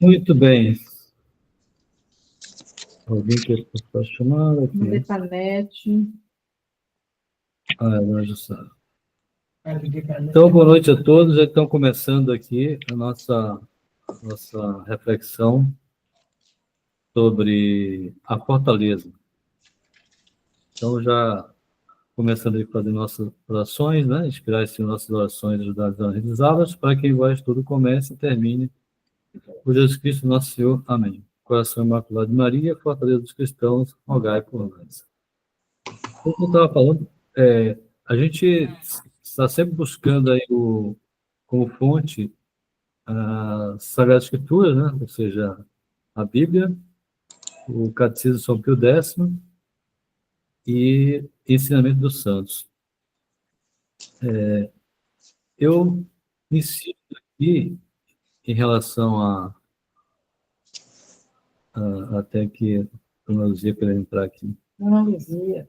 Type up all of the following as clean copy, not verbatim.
Muito bem. Alguém quer chamar aqui? Depanete. Nós Sara. Então, boa noite a todos. Já estão começando aqui a nossa reflexão sobre a fortaleza. Então, já começando a fazer nossas orações, né? Inspirar-se em nossas orações das realizadas, para que o estudo comece e termine. Por Jesus Cristo, nosso Senhor. Amém. Coração Imaculado de Maria, fortaleza dos cristãos, rogai por nós. Como eu estava falando, a gente está sempre buscando aí como fonte as Sagradas Escrituras, né? Ou seja, a Bíblia, o Catecismo de São Pio X e Ensinamento dos Santos. Eu insisto aqui em relação até que a Dona Luzia queria entrar aqui. Dona Luzia.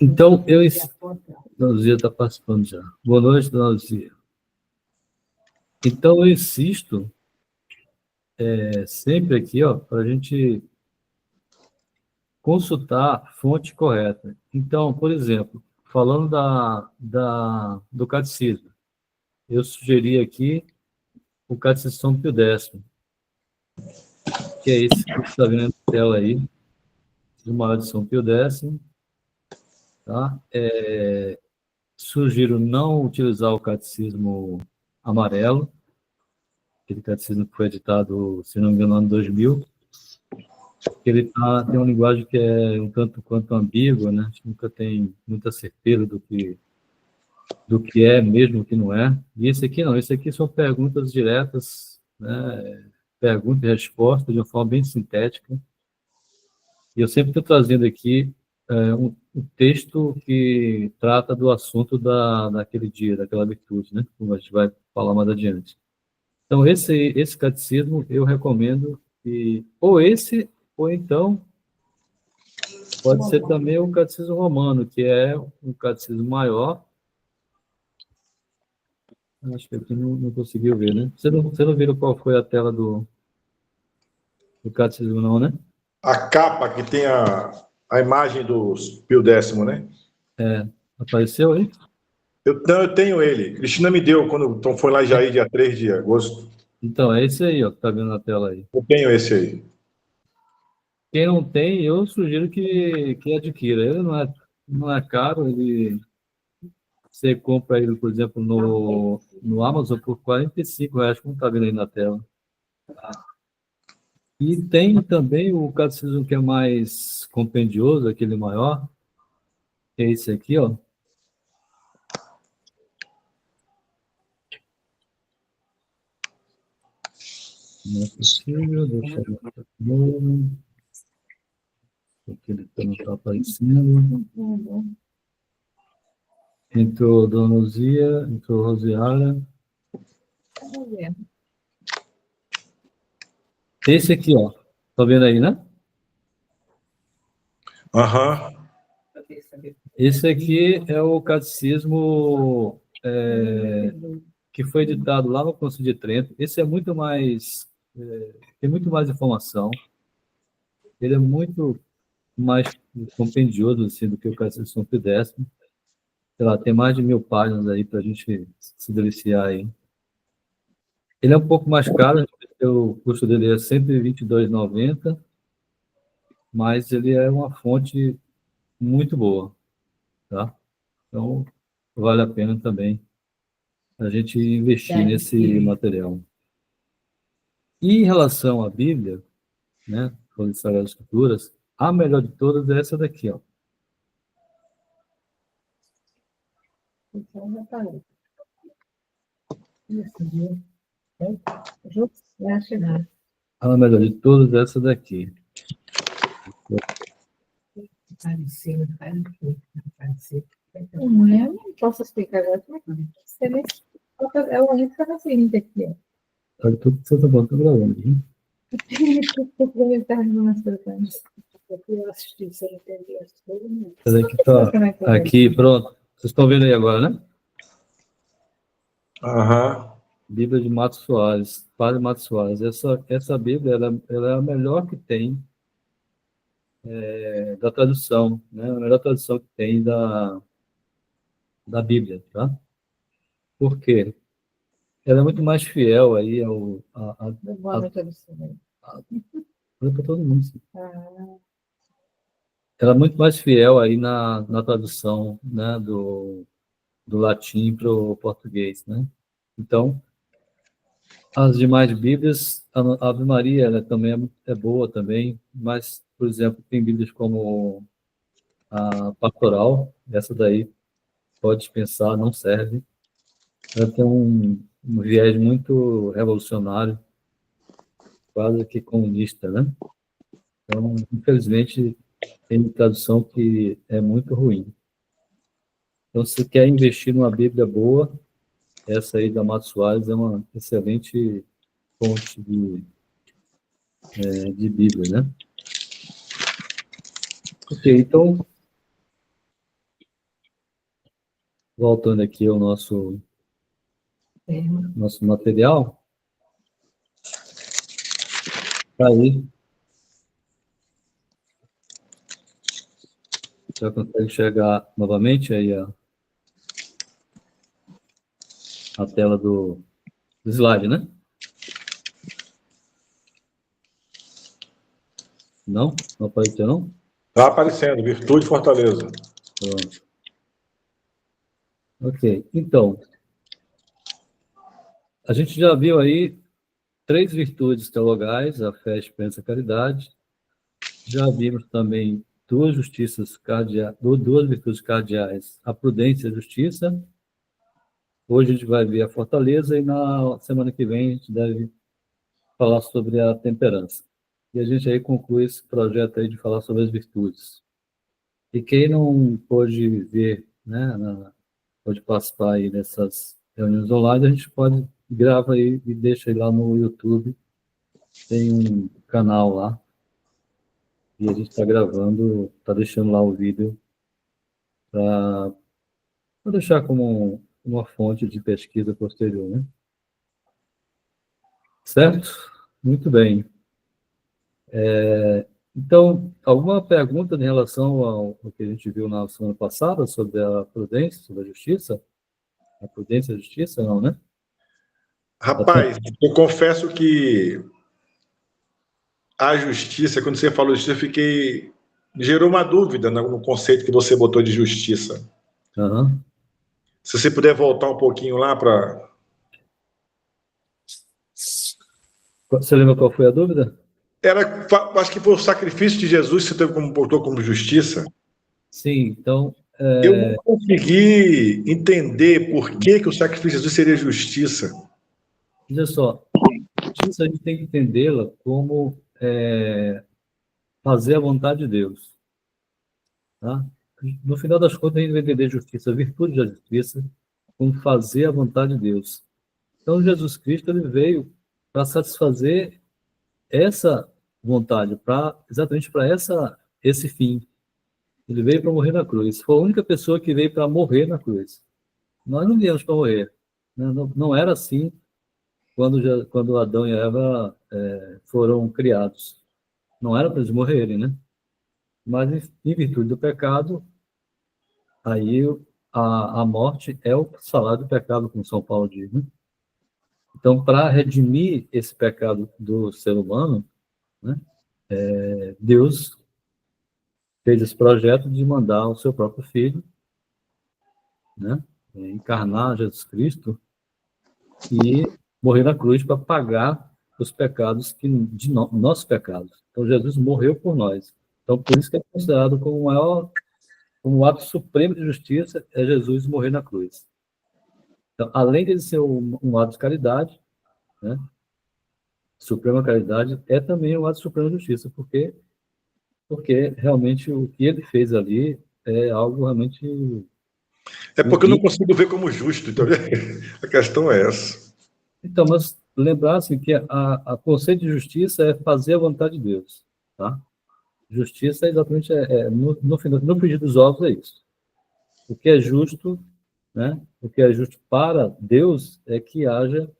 Então, Dona Luzia está participando já. Boa noite, Dona Luzia. Então, eu insisto sempre aqui, para a gente consultar a fonte correta. Então, por exemplo, falando do catecismo, eu sugeri aqui o Catecismo de São Pio X, que é esse que você está vendo na tela aí, o maior de São Pio X, tá? Sugiro não utilizar o catecismo amarelo, aquele catecismo que foi editado, se não me engano, no ano 2000, ele tem uma linguagem que é um tanto quanto ambígua, né? A gente nunca tem muita certeza do que é mesmo, o que não é. E esse aqui não, esse aqui são perguntas diretas, né? Pergunta e resposta de uma forma bem sintética. E eu sempre estou trazendo aqui um texto que trata do assunto daquele dia, daquela virtude, né? Como a gente vai falar mais adiante. Então, esse catecismo eu recomendo que ou então pode ser também o catecismo romano, que é um catecismo maior. Acho que aqui não conseguiu ver, né? Você não viu qual foi a tela do catecismo, não, né? A capa que tem a imagem do Pio X, né? Apareceu aí? Eu tenho ele. Cristina me deu quando foi lá em Jair, dia 3 de agosto. Então, é esse aí, que tá vendo na tela aí. Eu tenho esse aí. Quem não tem, eu sugiro que adquira. Ele não é caro, você compra ele, por exemplo, no Amazon por R$ 45, como está vendo aí na tela. E tem também o catecismo que é mais compendioso, aquele maior, que é esse aqui, ó. Não é possível, deixa eu ver de novo. Aqui ele não está aparecendo. Entrou Dona Luzia, entrou Rosiara. Esse aqui, ó. Tá vendo aí, né? Aham. Esse aqui é o catecismo que foi editado lá no Concílio de Trento. Esse é muito mais... tem muito mais informação. Ele é muito mais compendioso assim, do que o catecismo de São Pio X. Sei lá, tem mais de 1000 páginas aí para a gente se deliciar aí. Ele é um pouco mais caro, o custo dele é R$ 122,90, mas ele é uma fonte muito boa, tá? Então, vale a pena também a gente investir nesse material. E em relação à Bíblia, né, com as Sagradas Escrituras, a melhor de todas é essa daqui, ó. A melhor de todas é essa daqui. Não posso explicar agora. É o único que eu seguinte aqui, ó. Olha tudo que você está gravando, hein? Eu assisti isso aí, entendi as coisas. Essa daqui tá aqui, pronto. Vocês estão vendo aí agora, né? Aham. Bíblia de Matos Soares, Padre Matos Soares. Essa Bíblia, ela é a melhor que tem da tradução, né? A melhor tradução que tem da Bíblia, tá? Por quê? Ela é muito mais fiel aí Boa noite, Alexandre. para todo mundo. Sim. Ah, Ela é muito mais fiel aí na tradução, né, do latim para o português, né? Então, as demais Bíblias, a Ave Maria, ela também é boa também, mas, por exemplo, tem Bíblias como a Pastoral, essa daí pode dispensar, não serve. Ela tem um viés muito revolucionário, quase que comunista, né? Então, infelizmente, tem tradução que é muito ruim. Então, se quer investir numa Bíblia boa, essa aí da Matos Soares é uma excelente fonte de Bíblia, né? Ok, então, voltando aqui ao nosso material, tá aí. Já consegue enxergar novamente aí a tela do slide, né? Não? Não apareceu, não? Está aparecendo, Virtude e Fortaleza. Pronto. Ok, então, a gente já viu aí 3 virtudes teologais, a fé, a esperança e a caridade. Já vimos também 2 virtudes cardeais, a prudência e a justiça. Hoje a gente vai ver a fortaleza e na semana que vem a gente deve falar sobre a temperança. E a gente aí conclui esse projeto aí de falar sobre as virtudes. E quem não pôde ver, né, pode participar aí dessas reuniões online, a gente pode grava aí e deixa aí lá no YouTube. Tem um canal lá e a gente está gravando, está deixando lá o vídeo para deixar como uma fonte de pesquisa posterior, né? Certo? Muito bem. Então, alguma pergunta em relação ao que a gente viu na semana passada sobre a prudência, sobre a justiça? A prudência e a justiça, não, né? Rapaz, eu confesso que a justiça, quando você falou justiça, gerou uma dúvida no conceito que você botou de justiça. Uhum. Se você puder voltar um pouquinho lá para... Você lembra qual foi a dúvida? Acho que foi o sacrifício de Jesus que você botou como justiça. Sim, então... Eu não consegui entender por que o sacrifício de Jesus seria justiça. Veja só, justiça a gente tem que entendê-la como fazer a vontade de Deus. Tá? No final das contas, a gente vai entender justiça, a virtude da justiça, como fazer a vontade de Deus. Então, Jesus Cristo ele veio para satisfazer essa vontade, exatamente para esse fim. Ele veio para morrer na cruz. Foi a única pessoa que veio para morrer na cruz. Nós não viemos para morrer. Não era assim quando Adão e Eva foram criados. Não era para eles morrerem, né? Mas, em virtude do pecado, aí a morte é o salário do pecado, como São Paulo diz, né? Então, para redimir esse pecado do ser humano, né, Deus fez esse projeto de mandar o seu próprio filho, né, encarnar Jesus Cristo e morrer na cruz para pagar os pecados nossos pecados. Então, Jesus morreu por nós. Então, por isso que é considerado como o ato supremo de justiça é Jesus morrer na cruz. Então, além de ser um ato de caridade, né, suprema caridade, é também um ato supremo de justiça, porque realmente o que ele fez ali é algo realmente... É porque eu não consigo ver como justo. Então, a questão é essa. Então, mas lembrar assim, que a conceito de justiça é fazer a vontade de Deus, tá? Justiça é exatamente no frigir dos ovos é isso. O que é justo, né? O que é justo para Deus é que haja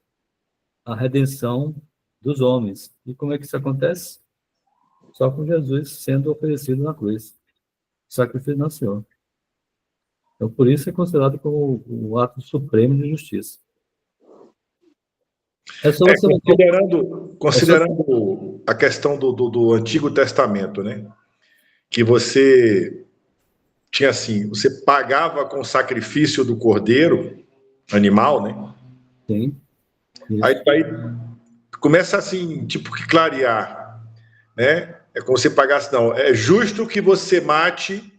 a redenção dos homens. E como é que isso acontece? Só com Jesus sendo oferecido na cruz. Sacrifício do Senhor. Então, por isso é considerado como o ato supremo de justiça. É só você... Considerando a questão do Antigo Testamento, né? Que você tinha assim, você pagava com o sacrifício do cordeiro, animal, né? Sim. Aí começa assim, tipo, que clarear, né? É como se pagasse, não. É justo que você mate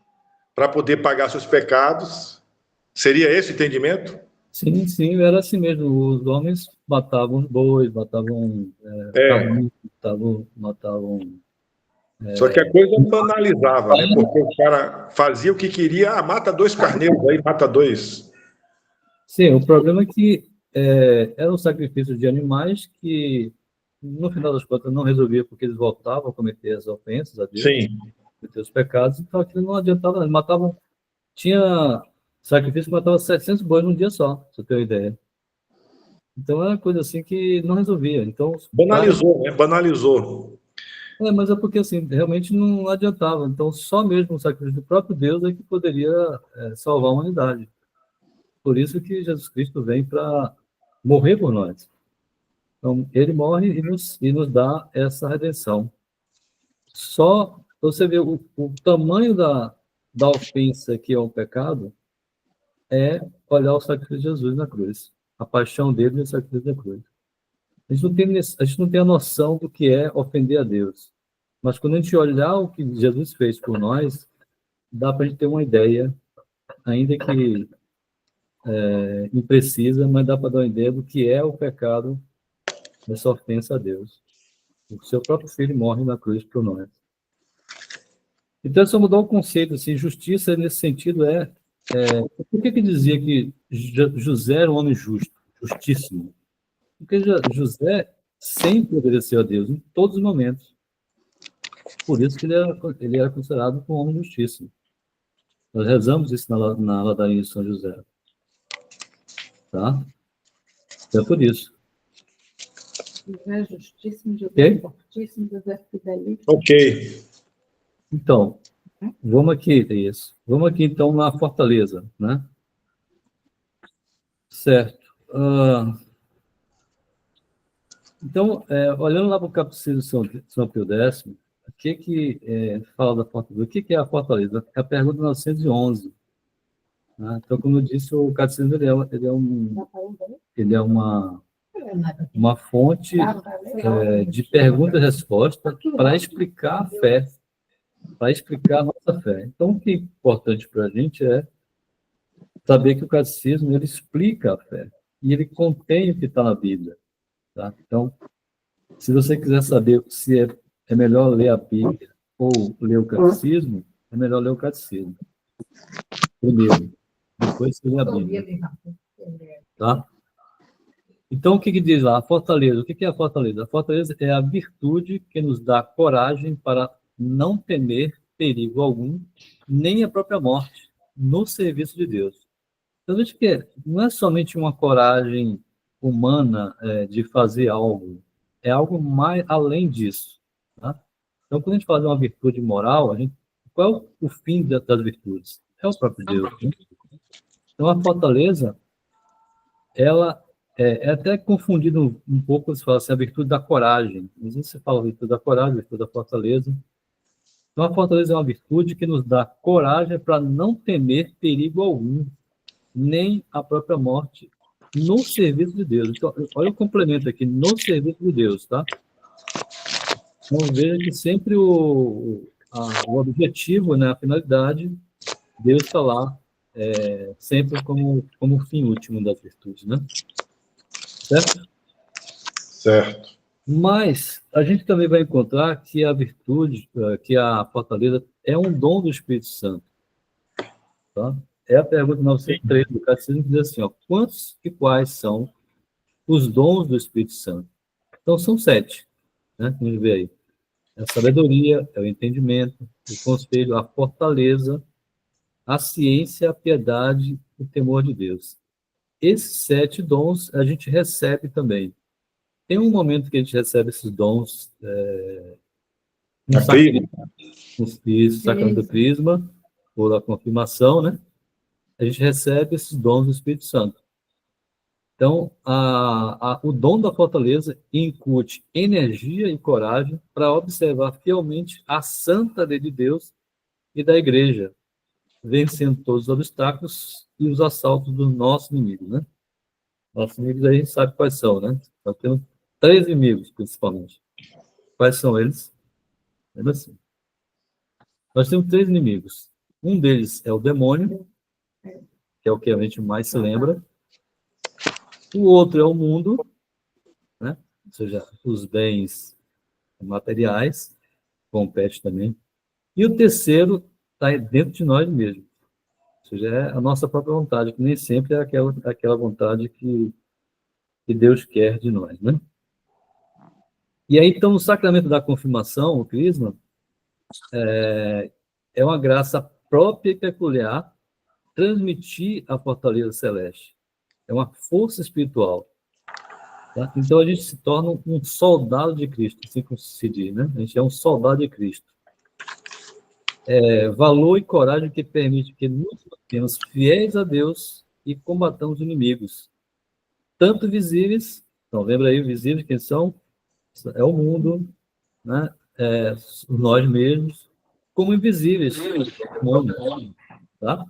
para poder pagar seus pecados. Seria esse o entendimento? Sim, sim, era assim mesmo. Os homens matavam os bois, matavam matavam... Só que a coisa banalizava, né? Porque o cara fazia o que queria, mata 2 carneiros, aí mata 2. Sim, o problema é que era um sacrifício de animais que, no final das contas, não resolvia, porque eles voltavam a cometer as ofensas a Deus, Sim. cometer os pecados, então aquilo não adiantava, eles matavam, tinha sacrifício que matava 700 bois num dia só, pra você ter uma ideia. Então era coisa assim que não resolvia. Então, Banalizou, né? Banalizou. mas é porque assim, realmente não adiantava. Então, só mesmo o sacrifício do próprio Deus é que poderia salvar a humanidade. Por isso que Jesus Cristo vem para morrer por nós. Então, ele morre e nos dá essa redenção. Só você vê o tamanho da ofensa que é o pecado, é olhar o sacrifício de Jesus na cruz. A paixão dele e o sacrifício da cruz. A gente não tem a noção do que é ofender a Deus. Mas quando a gente olhar o que Jesus fez por nós, dá para a gente ter uma ideia, ainda que imprecisa, mas dá para dar uma ideia do que é o pecado dessa ofensa a Deus. O seu próprio filho morre na cruz por nós. Então, é só mudar o conceito, assim, justiça nesse sentido por que dizia que José era um homem justo, justíssimo? Porque José sempre obedeceu a Deus, em todos os momentos. Por isso que ele era considerado um homem justíssimo. Nós rezamos isso na ladainha de São José. Tá? É por isso. José justíssimo, José fortíssimo, José fidelíssimo. Ok. Então, vamos aqui, Vamos aqui, então, na Fortaleza, né? Certo. Então, olhando lá para o Catecismo de São Pio X, o que fala da Fortaleza? O que é a Fortaleza? É a pergunta 911. Né? Então, como eu disse, o Catecismo ele é uma fonte de pergunta e resposta para explicar a fé, para explicar a nossa fé. Então, o que é importante para a gente é saber que o Catecismo ele explica a fé e ele contém o que está na Bíblia. Tá? Então, se você quiser saber se é melhor ler a Bíblia ou ler o Catecismo, é melhor ler o Catecismo. Primeiro. Depois você lê a Bíblia. Tá? Então, o que diz lá? A fortaleza. O que é a fortaleza? A fortaleza é a virtude que nos dá coragem para não temer perigo algum, nem a própria morte, no serviço de Deus. Então, veja que não é somente uma coragem humana de fazer algo, é algo mais além disso. Tá? Então, quando a gente fala de uma virtude moral, qual é o fim das virtudes? É o próprio Deus. Né? Então, a fortaleza, ela é até confundido um pouco, se fala assim, a virtude da coragem. Às vezes você fala virtude da coragem, virtude da fortaleza. Então, a fortaleza é uma virtude que nos dá coragem para não temer perigo algum, nem a própria morte, no serviço de Deus. Então, olha o complemento aqui, no serviço de Deus, tá? Então, veja que sempre o objetivo, né, a finalidade, Deus está lá, sempre como fim último das virtudes, né? Certo? Certo. Mas a gente também vai encontrar que a virtude, que a fortaleza é um dom do Espírito Santo. Tá? É a pergunta 903 do Catecismo, que diz assim, ó, quantos e quais são os dons do Espírito Santo? Então, são 7, né? Vamos ver aí. É a sabedoria, é o entendimento, o conselho, a fortaleza, a ciência, a piedade, o temor de Deus. Esses 7 dons a gente recebe também. tem um momento que a gente recebe esses dons no Na crisma. sacramento do crisma, ou da confirmação, né? A gente recebe esses dons do Espírito Santo. Então, o dom da fortaleza incute energia e coragem para observar fielmente a santa lei de Deus e da igreja, vencendo todos os obstáculos e os assaltos dos nossos inimigos, né? Nossos inimigos a gente sabe quais são, né? Nós temos 3 inimigos, principalmente. Quais são eles? É assim. Nós temos 3 inimigos. Um deles é o demônio, que é o que a gente mais se lembra. O outro é o mundo, né? Ou seja, os bens materiais, compete também. E o terceiro está dentro de nós mesmos. Ou seja, é a nossa própria vontade, que nem sempre é aquela vontade que Deus quer de nós, né? E aí, então, o sacramento da confirmação, o crisma, é uma graça própria e peculiar transmitir a fortaleza celeste. É uma força espiritual. Tá? Então, a gente se torna um soldado de Cristo, assim como se diz, né? A gente é um soldado de Cristo. Valor e coragem que permite que nos mantenhamos fiéis a Deus e combatamos os inimigos, tanto visíveis, então lembra aí, visíveis, quem são? É o mundo, né? Nós mesmos, como invisíveis, tá?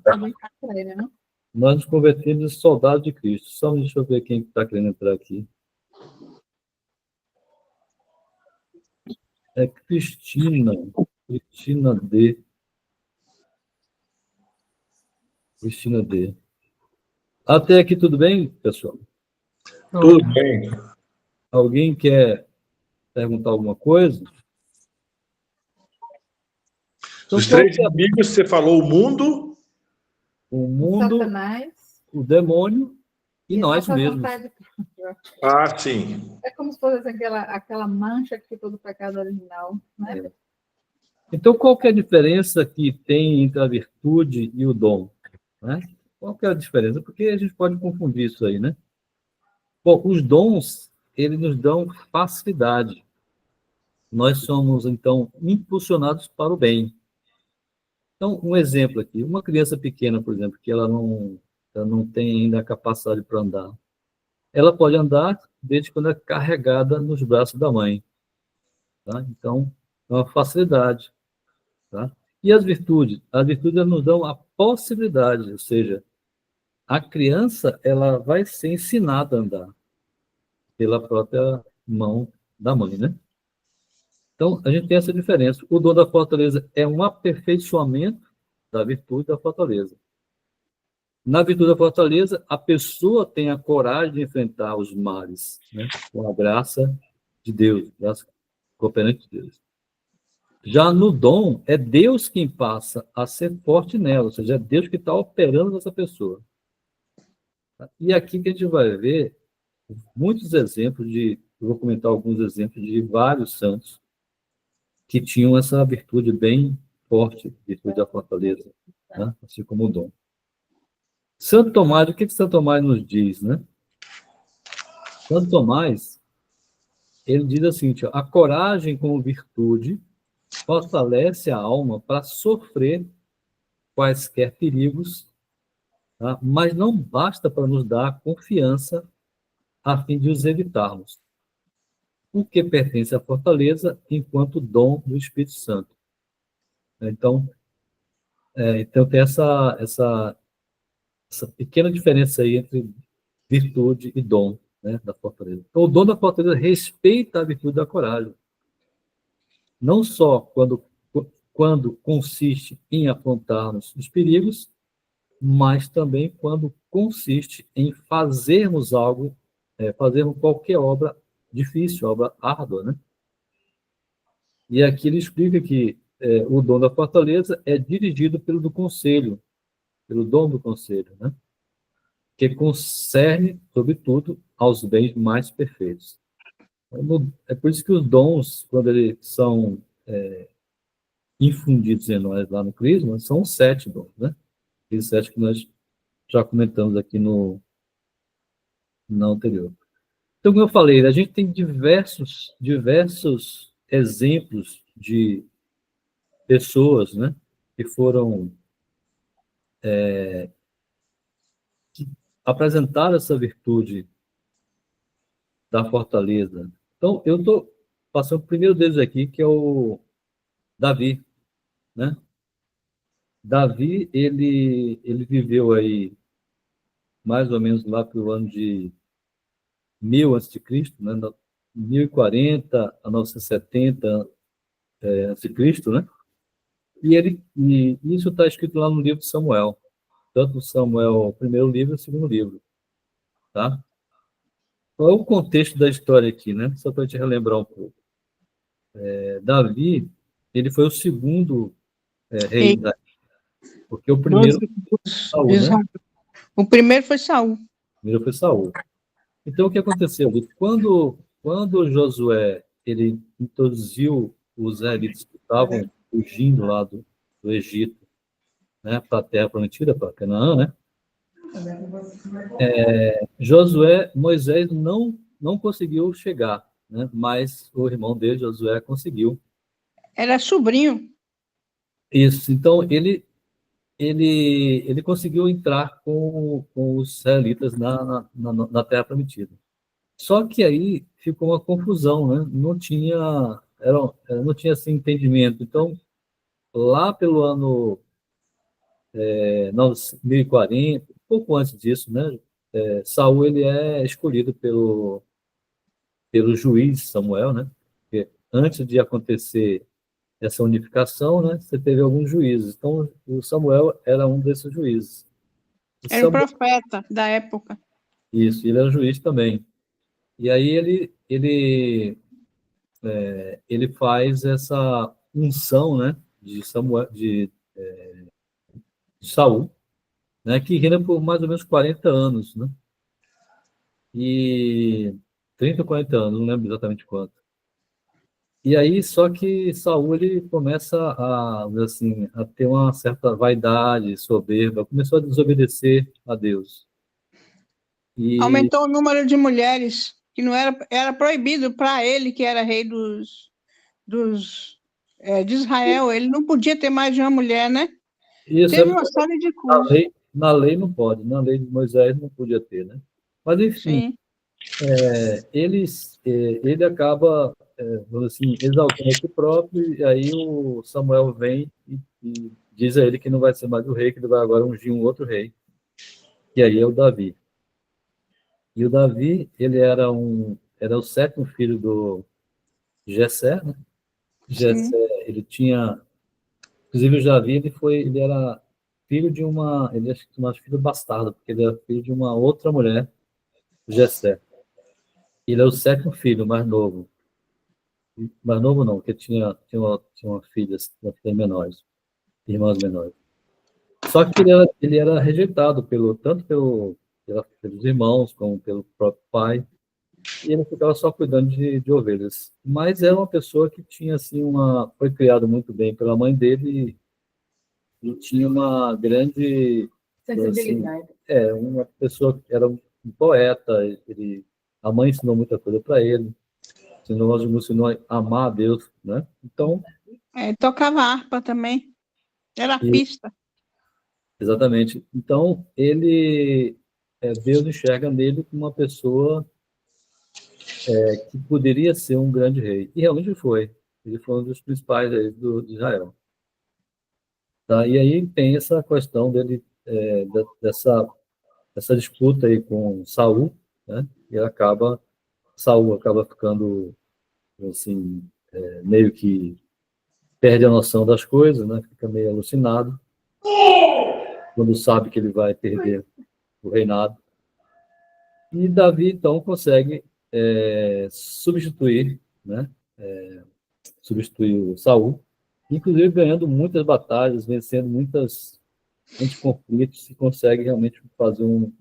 Nós nos convertemos em soldados de Cristo. Só deixa eu ver quem está querendo entrar aqui. É Cristina D. Cristina D. Até aqui tudo bem, pessoal? Tudo bem. Alguém quer perguntar alguma coisa? Os 3 inimigos, você falou o mundo, Satanás, o demônio e nós nossa mesmos. vontade. sim. É como se fosse aquela mancha que ficou do pecado original, né? Então, qual que é a diferença que tem entre a virtude e o dom? Né? Qual que é a diferença? Porque a gente pode confundir isso aí, né? Bom, os dons, eles nos dão facilidade. Nós somos, então, impulsionados para o bem. Então, um exemplo aqui. Uma criança pequena, por exemplo, que ela não tem ainda a capacidade para andar. Ela pode andar desde quando é carregada nos braços da mãe. Tá? Então, é uma facilidade. Tá? E as virtudes? As virtudes nos dão a possibilidade, ou seja, a criança ela vai ser ensinada a andar pela própria mão da mãe, né? Então, a gente tem essa diferença. O dom da fortaleza é um aperfeiçoamento da virtude da fortaleza. Na virtude da fortaleza, a pessoa tem a coragem de enfrentar os males, né? Com a graça de Deus, graça cooperante de Deus. Já no dom, é Deus quem passa a ser forte nela, ou seja, é Deus que está operando nessa pessoa. E aqui que a gente vai ver muitos exemplos eu vou comentar alguns exemplos de vários santos que tinham essa virtude bem forte, virtude da fortaleza, né? Assim como o dom. Santo Tomás, o que Santo Tomás nos diz, né? Santo Tomás, ele diz assim, a coragem como virtude fortalece a alma para sofrer quaisquer perigos, tá? Mas não basta para nos dar confiança a fim de os evitarmos, o que pertence à fortaleza enquanto dom do Espírito Santo. Então tem essa pequena diferença aí entre virtude e dom, né, da fortaleza. Então, o dom da fortaleza respeita a virtude da coragem. Não só quando consiste em afrontarmos os perigos, mas também quando consiste em fazermos algo, fazermos qualquer obra difícil, obra árdua, né? E aqui ele explica que o dom da fortaleza é dirigido pelo do conselho, pelo dom do conselho, né? Que concerne, sobretudo, aos bens mais perfeitos. É por isso que os dons, quando eles são infundidos em nós lá no Crisma, são 7 dons, né? Aqueles 7 que nós já comentamos aqui na anterior. Então, como eu falei, a gente tem diversos exemplos de pessoas, né, que foram que apresentaram essa virtude da fortaleza. Então, eu estou passando o primeiro deles aqui, que é o Davi, né? Davi, ele viveu aí mais ou menos lá para o ano de 1000 antes de Cristo, né? 1040 a 970 antes de Cristo, né? E isso está escrito lá no livro de Samuel, tanto Samuel, o primeiro livro e o segundo livro, tá? Qual é o contexto da história aqui, né? Só para te relembrar um pouco. Davi, ele foi o segundo rei, Rei porque o dos, primeiro dos Saul, né? Israel. O primeiro foi Saul. O primeiro foi Saul. Então, o que aconteceu? Quando Josué ele introduziu os israelitas que estavam fugindo lá do Egito, né, para a Terra Prometida, para Canaã, né? Moisés não conseguiu chegar, né? Mas o irmão dele, Josué, conseguiu. Era sobrinho. Isso. Então ele conseguiu entrar com os israelitas na Terra Prometida. Só que aí ficou uma confusão, né? Não tinha assim, entendimento. Então, lá pelo ano 1040, pouco antes disso, né? Saul ele é escolhido pelo juiz Samuel, né? Porque antes de acontecer essa unificação, né? Você teve alguns juízes. Então, o Samuel era um desses juízes. E Era o Samuel, profeta da época. isso, ele era juiz também. E aí ele faz essa unção, né, de Samuel, de Saul, né, que reina por mais ou menos 40 anos, né? E 30 ou 40 anos, não lembro exatamente quanto. E aí, só que Saul ele começa assim, a ter uma certa vaidade, soberba, começou a desobedecer a Deus. E Aumentou o número de mulheres, que não era proibido para ele, que era rei de Israel. Ele não podia ter mais de uma mulher, né? isso é Teve uma série de na coisas. lei, na lei não pode, na lei de Moisés não podia ter, né? Mas enfim, Sim. ele acaba, vamos assim, exaltando a si próprio, e aí o Samuel vem e diz a ele que não vai ser mais o rei, que ele vai agora ungir um outro rei, e aí é o Davi. E o Davi, ele era o sétimo filho do Jessé, né? Sim. Jessé, ele tinha, inclusive o Davi, ele era filho de ele acho que uma filho bastardo, porque ele era filho de uma outra mulher, Jessé. Ele é o sétimo filho, mais novo não, porque tinha uma filha menores, irmãos menores. Só que ele era rejeitado tanto pelos irmãos como pelo próprio pai, e ele ficava só cuidando de ovelhas. Mas era uma pessoa que tinha assim foi criado muito bem pela mãe dele e tinha uma grande assim, Sensibilidade. uma pessoa que era um poeta, a mãe ensinou muita coisa para ele, ensinou a amar a Deus, né? Então, Tocava harpa também. Era e- arpista. exatamente. Então, Deus enxerga nele como uma pessoa que poderia ser um grande rei. E realmente foi. Ele foi um dos principais reis de Israel. Tá? E aí tem essa questão dele, dessa disputa aí com Saul, né? E Saul acaba ficando, assim, meio que perde a noção das coisas, né? Fica meio alucinado quando sabe que ele vai perder o reinado. E Davi, então, consegue substituir, né? Substituir o Saul, inclusive ganhando muitas batalhas, vencendo muitos conflitos, e consegue realmente fazer um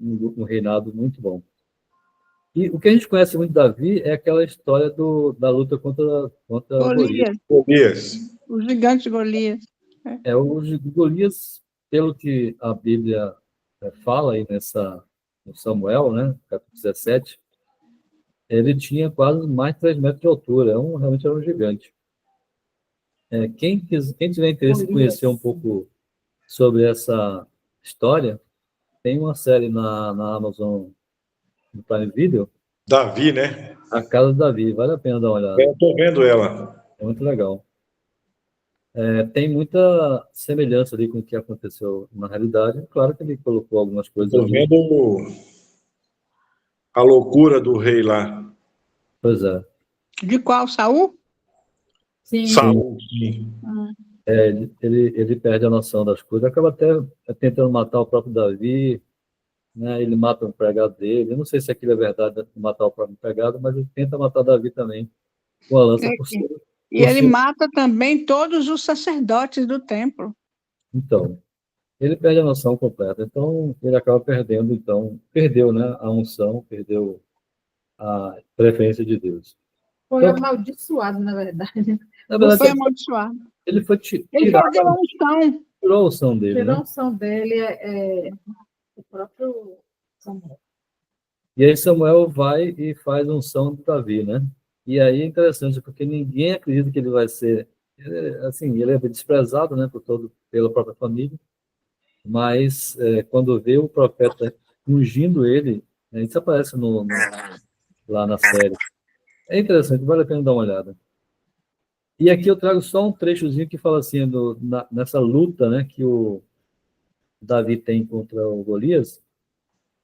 reinado muito bom. E o que a gente conhece muito de Davi é aquela história da luta contra Golias. Golias. Isso. O gigante Golias. O Golias, pelo que a Bíblia fala aí no Samuel, né, capítulo 17, Ele tinha quase mais de 3 metros de altura, realmente era um gigante. Quem tiver interesse em conhecer um pouco sobre essa história, tem uma série na Amazon, no Prime Video, Davi, né? A Casa de Davi, vale a pena dar uma olhada, Eu tô vendo ela. é muito legal. Tem muita semelhança ali com o que aconteceu na realidade, claro que ele colocou algumas coisas Tô ali, vendo a loucura do rei lá. pois é. De qual, Saul? Sim. Saul, sim. Ele perde a noção das coisas, acaba até tentando matar o próprio Davi, né? Ele mata um empregado dele, eu não sei se aquilo é verdade, matar o próprio empregado, mas ele tenta matar Davi também, com a lança por cima. E ele mata também todos os sacerdotes do templo. Então, ele perde a noção completa, então ele acaba perdendo, perdeu, né, a unção, perdeu a preferência de Deus. Foi Então, amaldiçoado, na verdade. na Foi verdade, amaldiçoado. ele foi Ele perdeu a unção. tirou a unção dele, Tirou a né? unção dele, o próprio Samuel. E aí Samuel vai e faz unção de Davi, né? E aí é interessante, porque ninguém acredita que ele vai ser, assim, ele é desprezado, né, pela própria família, mas quando vê o profeta ungindo ele, isso aparece lá na série. É interessante, vale a pena dar uma olhada. E aqui eu trago só um trechozinho que fala assim, nessa luta, né, que o Davi tem contra o Golias.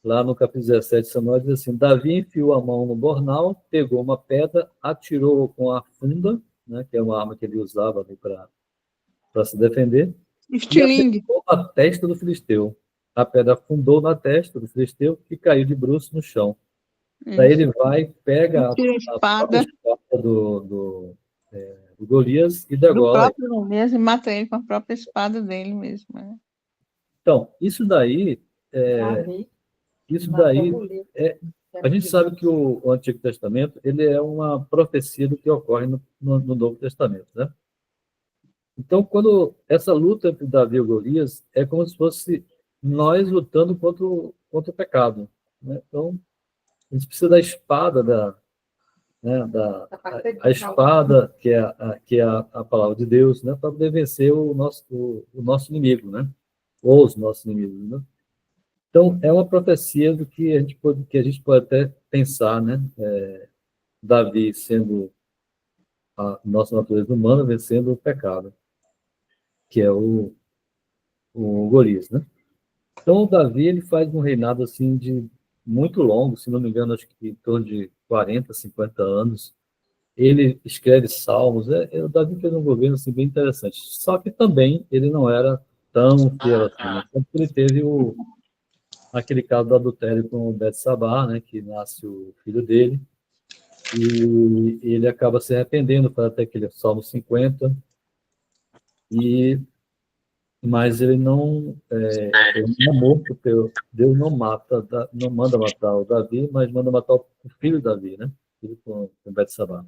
Lá no capítulo 17, Samuel diz assim: Davi enfiou a mão no bornal, pegou uma pedra, atirou com a funda, né, que é uma arma que ele usava para se defender, e Estilingue. acertou a testa do filisteu. A pedra afundou na testa do filisteu, que caiu de bruços no chão. Daí ele vai, pega Tira a a própria espada espada do Golias e do degola. próprio Golias e mata ele com a própria espada dele mesmo. Né? Então, isso daí, a gente sabe que o Antigo Testamento ele é uma profecia do que ocorre no Novo Testamento, né? Então, quando essa luta entre Davi e Golias é como se fosse nós lutando contra o pecado, né? Então, a gente precisa da espada né, a espada que é a palavra de Deus, né, para poder vencer o nosso inimigo, né? Ou os nossos inimigos, né? Então, é uma profecia do que a gente pode até pensar, né? Davi sendo a nossa natureza humana vencendo o pecado, que é o Golias, né? Então, o Davi ele faz um reinado assim de muito longo, se não me engano, acho que em torno de 40, 50 anos. Ele escreve salmos. O Davi fez um governo assim, bem interessante. Só que também ele não era tão fiel assim, né? Tanto que ele teve aquele caso do adultério com Betsabá, né, que nasce o filho dele, e ele acaba se arrependendo, para até aquele Salmo 50, mas ele não é morto, Deus não manda matar o Davi, mas manda matar o filho Davi, né, filho com Betsabá.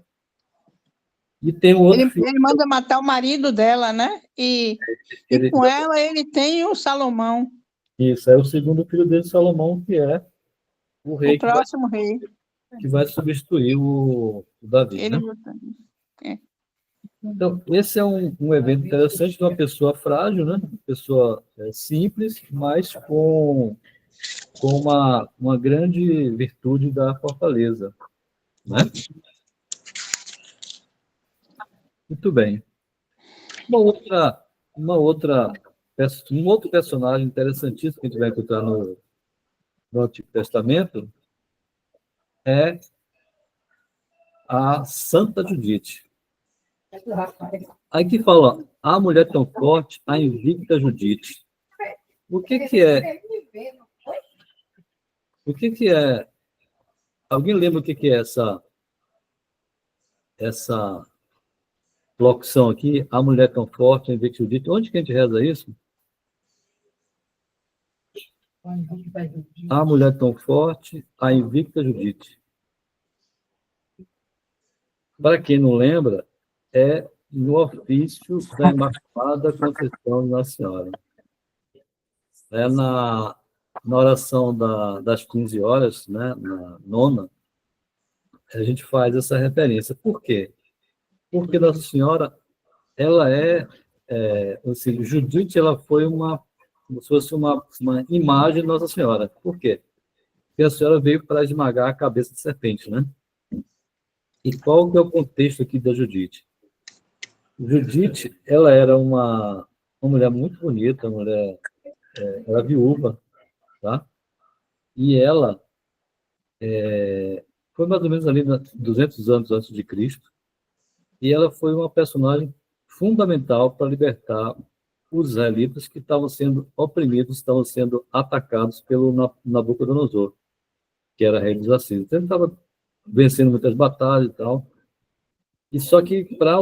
E tem um outro filho. Ele manda matar o marido dela, né? E com ela ele tem o Salomão. Isso, é o segundo filho dele, Salomão, que é o rei O próximo rei. que vai substituir o Davi, Ele né? Então, esse é um evento interessante de uma pessoa frágil, né? Uma pessoa simples, mas com uma grande virtude da fortaleza, né? Muito bem. Um outro personagem interessantíssimo que a gente vai encontrar no Antigo Testamento é a Santa Judite. Aí que fala, a mulher tão forte, a invicta Judite. O que é? O que é? Alguém lembra o que é essa locução aqui? A mulher tão forte, a invicta Judite. Onde que a gente reza isso? A mulher tão forte, a invicta Judite. Para quem não lembra, é no ofício da Imaculada Conceição de Nossa Senhora. É na oração das 15 horas, né, na nona, a gente faz essa referência. Por quê? Porque Nossa Senhora, ela ou seja, Judite, ela foi como se fosse uma imagem de Nossa Senhora. Por quê? Porque a Senhora veio para esmagar a cabeça de serpente, né? E qual que é o contexto aqui da Judite? Judite, ela era uma mulher muito bonita, uma mulher, era viúva, tá? E ela foi mais ou menos ali 200 anos antes de Cristo, e ela foi uma personagem fundamental para libertar os israelitas que estavam sendo oprimidos, estavam sendo atacados pelo Nabucodonosor, que era rei dos assírios. Então, ele estava vencendo muitas batalhas e tal. E só que para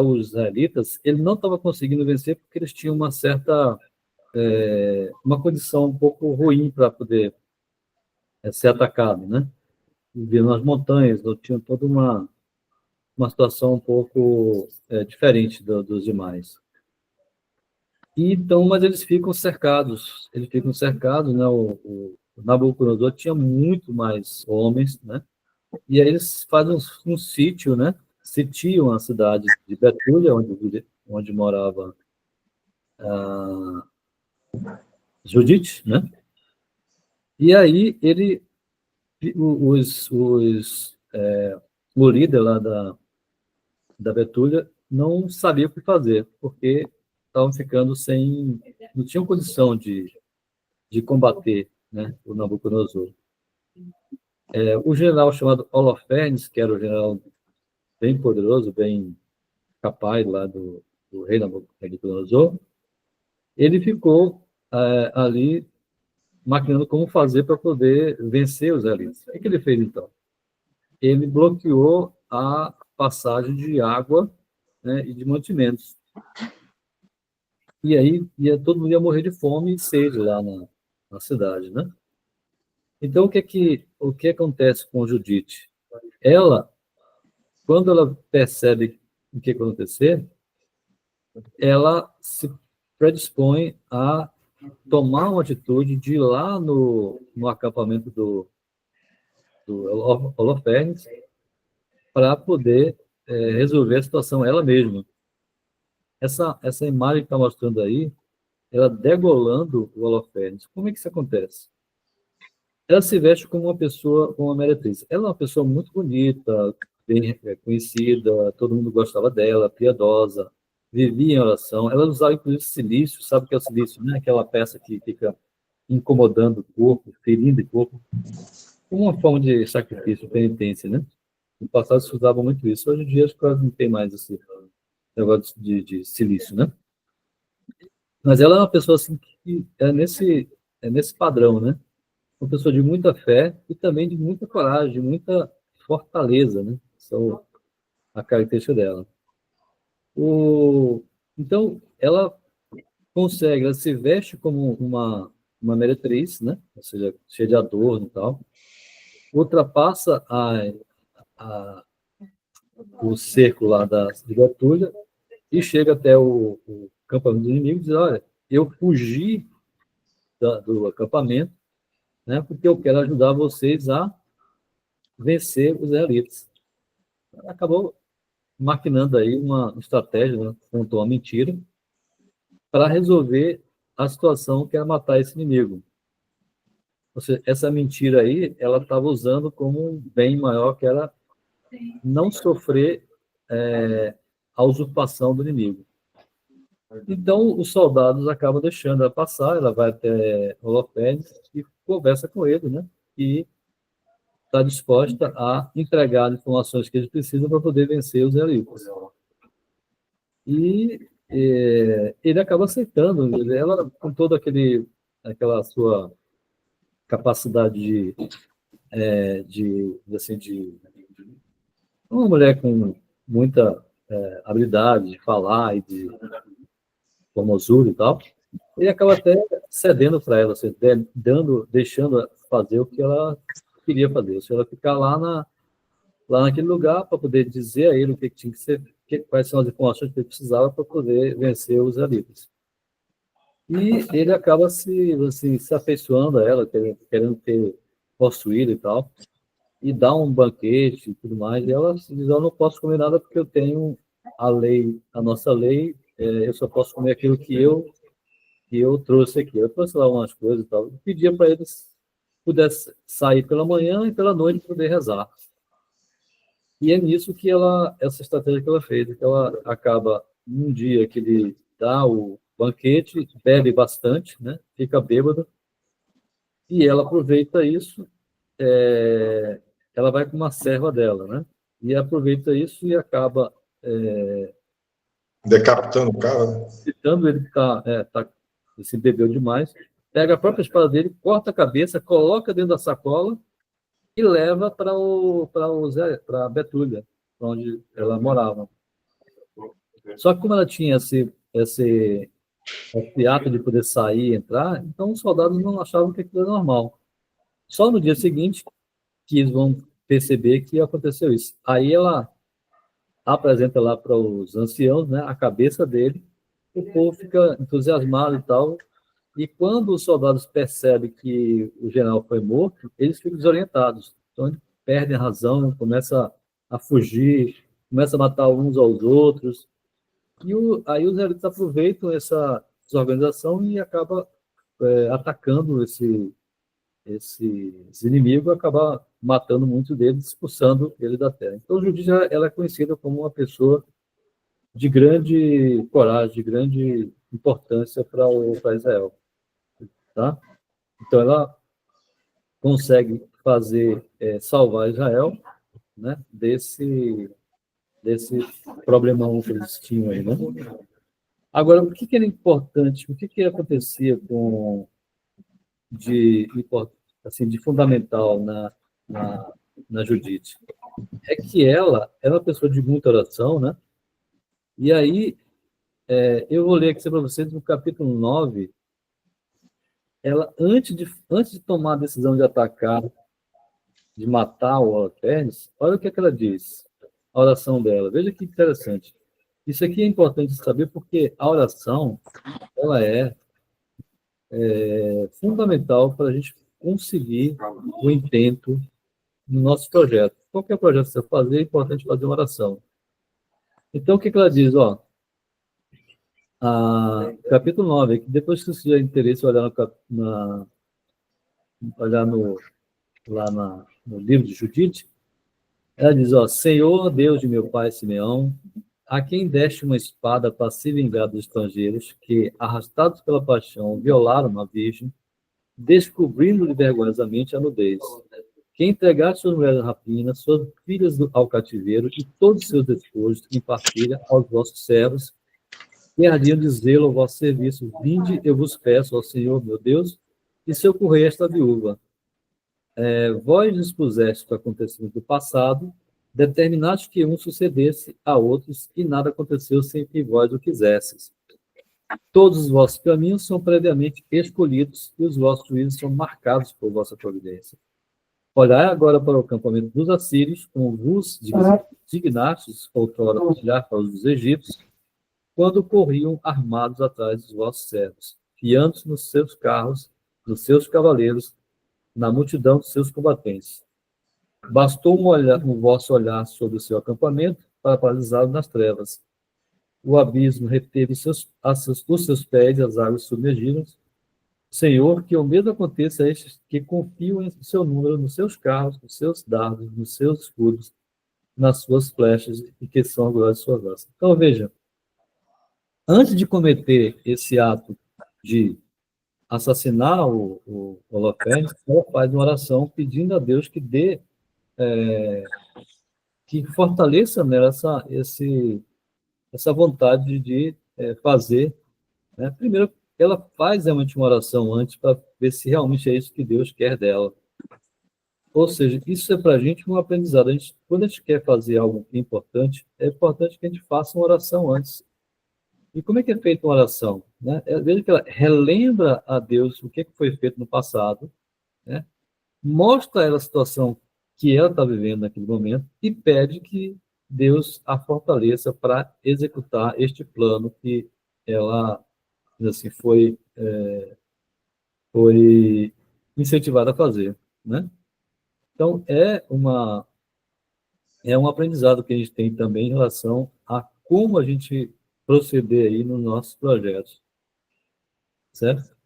os israelitas, ele não estava conseguindo vencer porque eles tinham uma certa uma condição um pouco ruim para poder ser atacado, né? Viviam nas montanhas, não tinham toda uma situação um pouco diferente dos demais. E, então, mas eles ficam cercados, né? O Nabucodonosor tinha muito mais homens, né? E aí eles fazem um sítio, né? Sitiam a cidade de Betúlia, onde morava Judite, né? E aí o líder lá da Betúlia não sabia o que fazer, porque estavam ficando não tinham condição de combater, né, o Nabucodonosor. O general chamado Holofernes, que era o general bem poderoso, bem capaz lá do rei Nabucodonosor, ele ficou ali maquinando como fazer para poder vencer os israelitas. O que ele fez, então? Ele bloqueou a passagem de água, né, e de mantimentos. E aí todo mundo ia morrer de fome e sede lá na cidade, né? Então, o que acontece com Judite? Ela, quando ela percebe o que acontecer, ela se predispõe a tomar uma atitude de ir lá no acampamento do Holofernes para poder resolver a situação ela mesma. Essa imagem que está mostrando aí, ela degolando o Holofernes. Como é que isso acontece? Ela se veste como uma pessoa, como uma meretriz. Ela é uma pessoa muito bonita, bem conhecida, todo mundo gostava dela, piedosa, vivia em oração. Ela usava, inclusive, silício. Sabe o que é o silício, né? Aquela peça que fica incomodando o corpo, ferindo o corpo, como uma forma de sacrifício, penitência, né? No passado se usava muito isso. Hoje em dia, acho que quase não tem mais esse negócio de silício, né? Mas ela é uma pessoa assim que nesse padrão, né? Uma pessoa de muita fé e também de muita coragem, de muita fortaleza, né? São a característica dela. Então, ela se veste como uma meretriz, né? Ou seja, cheia de adorno e tal, ultrapassa o cerco lá de Betúlia e chega até o acampamento do inimigo e diz: olha, eu fugi do acampamento, né, porque eu quero ajudar vocês a vencer os israelitas. Acabou maquinando aí uma estratégia, né, contou uma mentira para resolver a situação que era matar esse inimigo. Ou seja, essa mentira aí, ela estava usando como um bem maior, que era não sofrer a usurpação do inimigo. Então, os soldados acabam deixando ela passar, ela vai até Holofernes e conversa com ele, né? E está disposta a entregar as informações que eles precisam para poder vencer os israelitas. E ele acaba aceitando, ela com toda aquela sua capacidade de uma mulher com muita habilidade de falar e de formosura e tal, ele acaba até cedendo para ela, assim, deixando fazer o que ela queria fazer. Se ela ficar lá naquele lugar para poder dizer a ele o que tinha que ser, quais são as informações que ele precisava para poder vencer os israelitas. E ele acaba se afeiçoando a ela, querendo possuída e tal. e dá um banquete e tudo mais, e ela diz, eu não posso comer nada porque eu tenho a lei, a nossa lei, eu só posso comer aquilo que eu trouxe aqui. Eu trouxe lá umas coisas e tal, e pedia para eles pudesse sair pela manhã e pela noite poder rezar. E é nisso que essa estratégia que ela fez, que ela acaba, num dia que ele dá o banquete, bebe bastante, né? Fica bêbada, e ela aproveita isso, ela vai com uma serva dela, né? E aproveita isso e acaba Decapitando o cara, né? citando ele que se bebeu demais, pega a própria espada dele, corta a cabeça, coloca dentro da sacola e leva para a Betúlia, onde ela morava. Só que como ela tinha esse ato de poder sair e entrar, então os soldados não achavam que aquilo era normal. Só no dia seguinte que eles vão perceber que aconteceu isso. Aí ela apresenta lá para os anciãos, né, a cabeça dele, o povo fica entusiasmado e tal, e quando os soldados percebem que o general foi morto, eles ficam desorientados. Então, eles perdem a razão, começam a fugir, começam a matar uns aos outros. E aí os israelitas aproveitam essa desorganização e acabam atacando esse inimigo, acaba matando muitos deles, expulsando ele da terra. Então, Judite ela é conhecida como uma pessoa de grande coragem, de grande importância para Israel. Tá? Então, ela consegue salvar Israel, né, desse problemão que eles tinham aí. Né? Agora, o que era importante, o que acontecia de fundamental na Judite? É que ela era uma pessoa de muita oração, né? E aí, eu vou ler aqui para vocês no capítulo 9, ela, antes de tomar a decisão de atacar, de matar o Holofernes, olha o que ela diz, a oração dela. Veja que interessante. Isso aqui é importante saber porque a oração, ela é fundamental para a gente conseguir o intento no nosso projeto. Qualquer projeto que você fazer, é importante fazer uma oração. Então, o que ela diz? Ó, capítulo 9, que depois que você tiver interesse, olhar no livro de Judite, ela diz, ó, Senhor Deus de meu pai Simeão, a quem deste uma espada para se vingar dos estrangeiros que, arrastados pela paixão, violaram a virgem, descobrindo-lhe vergonhosamente a nudez, que entregaste suas mulheres à rapina, suas filhas ao cativeiro e todos os seus despojos em partilha aos vossos servos, que ardiam de zelo ao vosso serviço. Vinde, eu vos peço ao Senhor, meu Deus, e socorrei esta viúva. Vós dispuseste o acontecimento do passado, determinaste que um sucedesse a outros, e nada aconteceu sem que vós o quisesses. Todos os vossos caminhos são previamente escolhidos, e os vossos juízos são marcados por vossa providência. Olhai agora para o acampamento dos assírios, como vos dignastes outrora partilhar para os egípcios, quando corriam armados atrás dos vossos servos, fiando-se nos seus carros, nos seus cavaleiros, na multidão dos seus combatentes. Bastou um vosso olhar sobre o seu acampamento para paralisá-lo nas trevas. O abismo reteve os seus pés e as águas submergiram. Senhor, que o mesmo aconteça a estes que confiam em seu número, nos seus carros, nos seus dardos, nos seus escudos, nas suas flechas, e que são a glória de suas asas. Então, veja, antes de cometer esse ato de assassinar o Holofernes, ela faz uma oração pedindo a Deus que que fortaleça nela essa vontade de fazer. Né? Primeiro, ela faz realmente uma oração antes para ver se realmente é isso que Deus quer dela. Ou seja, isso é para a gente um aprendizado. Quando a gente quer fazer algo importante, é importante que a gente faça uma oração antes. E como é que é feita uma oração? Né? Veja que ela relembra a Deus o que foi feito no passado, né? Mostra a ela a situação que ela está vivendo naquele momento e pede que Deus a fortaleça para executar este plano que ela assim, foi incentivada a fazer. Né? Então, é um aprendizado que a gente tem também em relação a como a gente proceder aí nos nossos projetos. Certo?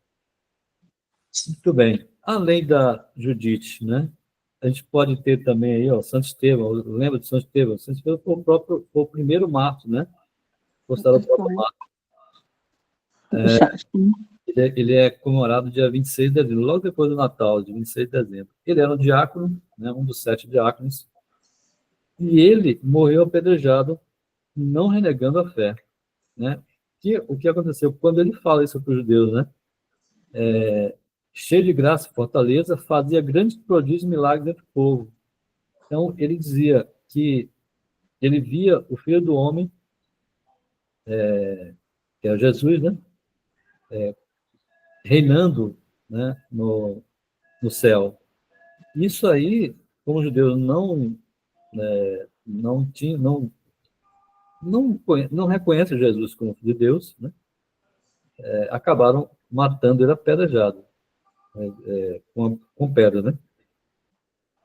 Muito bem. Além da Judite, né? A gente pode ter também aí, ó, Santo Estevão. Lembra de Santo Estevão? Santo Estevão foi o primeiro mártir, né? Considerado o próprio mártir. Ele é comemorado dia 26 de dezembro, logo depois do Natal, de 26 de dezembro. Ele era um diácono, né, um dos 7 diáconos, e ele morreu apedrejado, não renegando a fé. Né? O que aconteceu? Quando ele fala isso para os judeus, né? Cheio de graça e fortaleza, fazia grandes prodígios e milagres entre o povo. Então, ele dizia que ele via o Filho do Homem, que é Jesus, né? Reinando, né? no céu. Isso aí, como os judeus não reconhecem Jesus como Filho de Deus, né? Acabaram matando ele apedrejado, com pedra, né?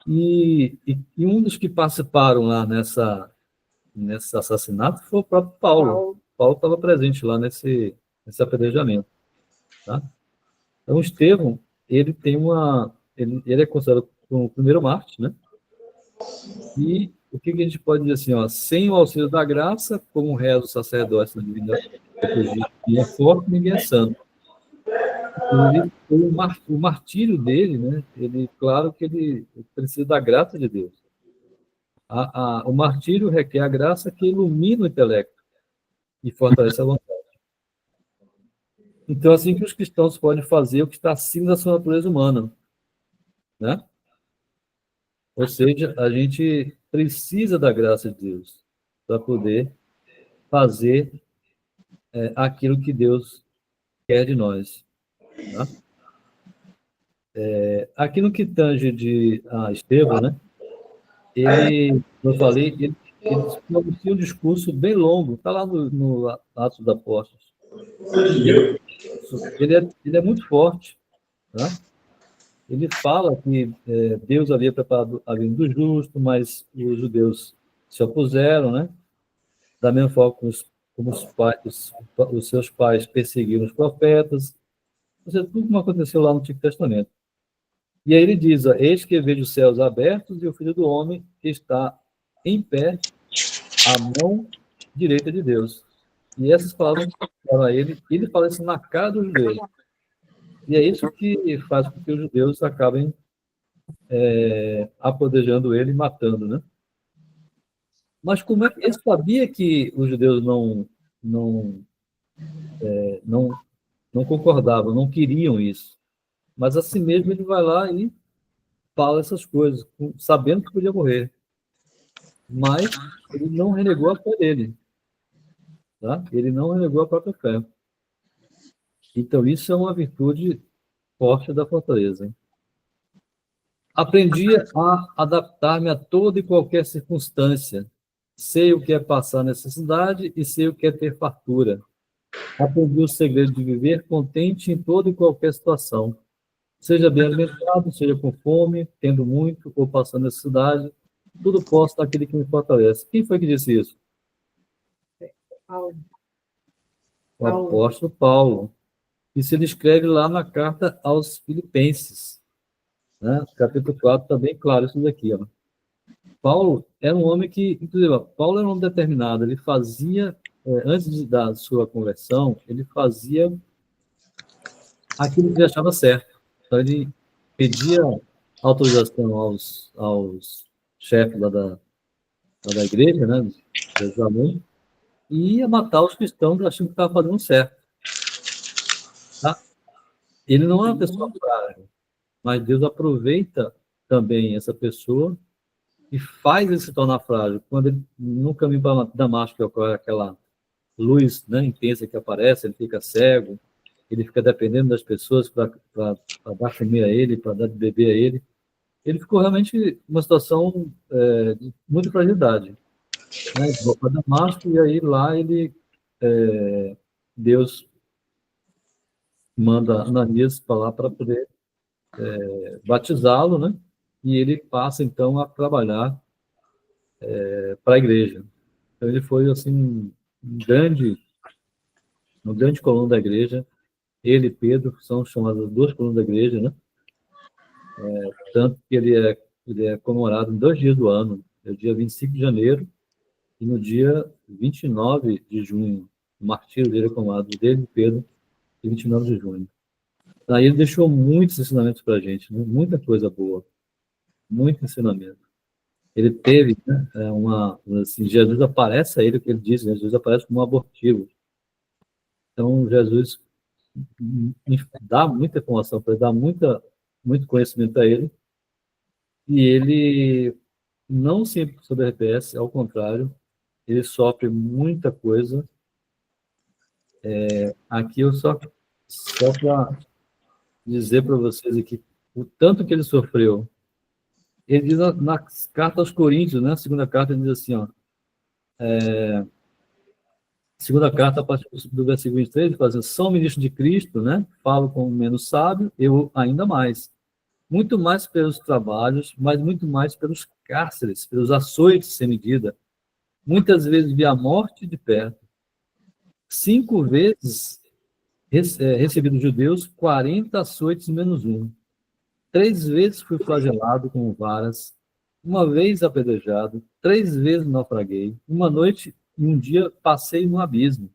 E um dos que participaram lá nesse assassinato foi o próprio Paulo. Paulo estava presente lá nesse apedrejamento. Tá? Então, Estevão, ele é considerado o primeiro mártir, né? E o que a gente pode dizer assim, ó, sem o auxílio da graça, como reza o sacerdócio da divina ninguém é forte, ninguém é santo. O martírio dele, né? Claro que ele precisa da graça de Deus. O martírio requer a graça que ilumina o intelecto e fortalece a vontade. Então, assim que os cristãos podem fazer o que está acima da sua natureza humana, né? Ou seja, a gente precisa da graça de Deus para poder fazer aquilo que Deus quer de nós. Tá? Aqui no que tange de Estevão, né? Eu falei, ele pronuncia um discurso bem longo, está lá no Atos dos Apóstolos. Ele é muito forte, tá? Ele fala que Deus havia preparado a vinda do justo, mas os judeus se opuseram, né? Da mesma forma como os seus pais perseguiram os profetas. Ou seja, tudo como aconteceu lá no Antigo Testamento. E aí ele diz, ó, eis que vejo os céus abertos e o Filho do Homem que está em pé à mão direita de Deus. E essas palavras para ele fala isso na cara dos judeus. E é isso que faz com que os judeus acabem apedrejando ele e matando, né? Mas como é que ele sabia que os judeus não concordavam, não queriam isso? Mas assim mesmo ele vai lá e fala essas coisas, sabendo que podia morrer. Mas ele não renegou a fé dele. Tá? Ele não renegou a própria fé. Então, isso é uma virtude forte da fortaleza. Hein? Aprendi a adaptar-me a toda e qualquer circunstância. Sei o que é passar necessidade e sei o que é ter fartura. Aprendi o segredo de viver contente em toda e qualquer situação. Seja bem alimentado, seja com fome, tendo muito ou passando necessidade, tudo posso daquele que me fortalece. Quem foi que disse isso? O apóstolo Paulo. Isso ele escreve lá na carta aos Filipenses. Né? Capítulo 4 está bem claro isso daqui. Ó. Paulo era um homem que, inclusive, Paulo era um homem determinado. Ele fazia, antes da sua conversão, ele fazia aquilo que ele achava certo. Então, ele pedia autorização aos chefes da igreja, né, de Jerusalém, e ia matar os cristãos achando que estava fazendo certo. Tá? Ele não é uma pessoa frágil, mas Deus aproveita também essa pessoa e faz ele se tornar frágil. Quando ele, no caminho para Damasco, que ocorre aquela luz, né, intensa que aparece, ele fica cego, ele fica dependendo das pessoas para dar comida a ele, para dar de beber a ele. Ele ficou realmente numa situação de muita fragilidade. Né? Ele voltou para Damasco e aí lá Deus manda Ananias para lá para poder batizá-lo, né? e ele passa, então, a trabalhar para a igreja. Então, ele foi, assim, um grande colono da igreja. Ele e Pedro são chamadas as duas colunas da igreja, né? Tanto que ele é comemorado em 2 dias do ano, é o dia 25 de janeiro e no dia 29 de junho. O martírio dele é comemorado, dele e Pedro, em 29 de junho. Aí ele deixou muitos ensinamentos para a gente, né? Muita coisa boa, muito ensinamento. Ele teve, né, assim, Jesus aparece a ele, o que ele diz, né? Jesus aparece como um abortivo. Então, Jesus dá muita informação para ele, dá muito conhecimento a ele, e ele não se sobrepessa, ao contrário, ele sofre muita coisa. Aqui eu só para dizer para vocês aqui o tanto que ele sofreu. Ele diz na carta aos Coríntios, né? A segunda carta, ele diz assim, ó, segunda carta, a partir do versículo 23, ele fala assim, são ministros de Cristo, né? Falo como menos sábio, eu ainda mais. Muito mais pelos trabalhos, mas muito mais pelos cárceres, pelos açoites sem medida. Muitas vezes vi a morte de perto. 5 vezes recebi dos judeus 40 açoites menos um. 3 vezes fui flagelado com varas. 1 vez apedrejado. 3 vezes naufraguei. 1 noite e 1 dia passei no abismo.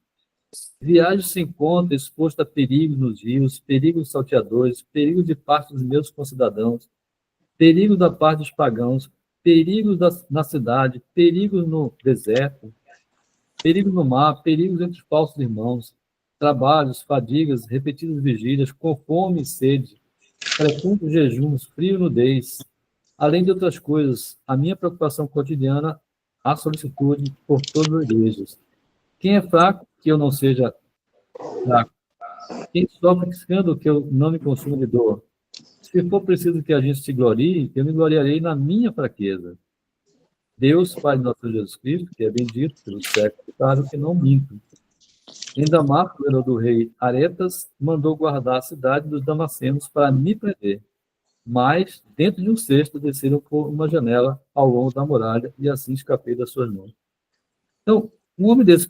Viagem sem conta, exposto a perigos nos rios, perigos salteadores, perigos de parte dos meus concidadãos, perigos da parte dos pagãos, perigos na cidade, perigos no deserto, perigos no mar, perigos entre os falsos irmãos, trabalhos, fadigas, repetidas vigílias, com fome e sede, frequentes jejuns, frio e nudez, além de outras coisas, a minha preocupação cotidiana, a solicitude por todas as igrejas. Quem é fraco, que eu não seja fraco. Quem sofre escândalo, que eu não me consuma de dor. Se for preciso que a gente se glorie, eu me gloriarei na minha fraqueza. Deus, Pai de nosso Senhor Jesus Cristo, que é bendito pelo século, claro que não minto. Em Damasco, o do rei Aretas mandou guardar a cidade dos Damascenos para me prender. Mas, dentro de um cesto, desceram por uma janela ao longo da muralha e assim escapei das suas mãos. Então, um homem desse,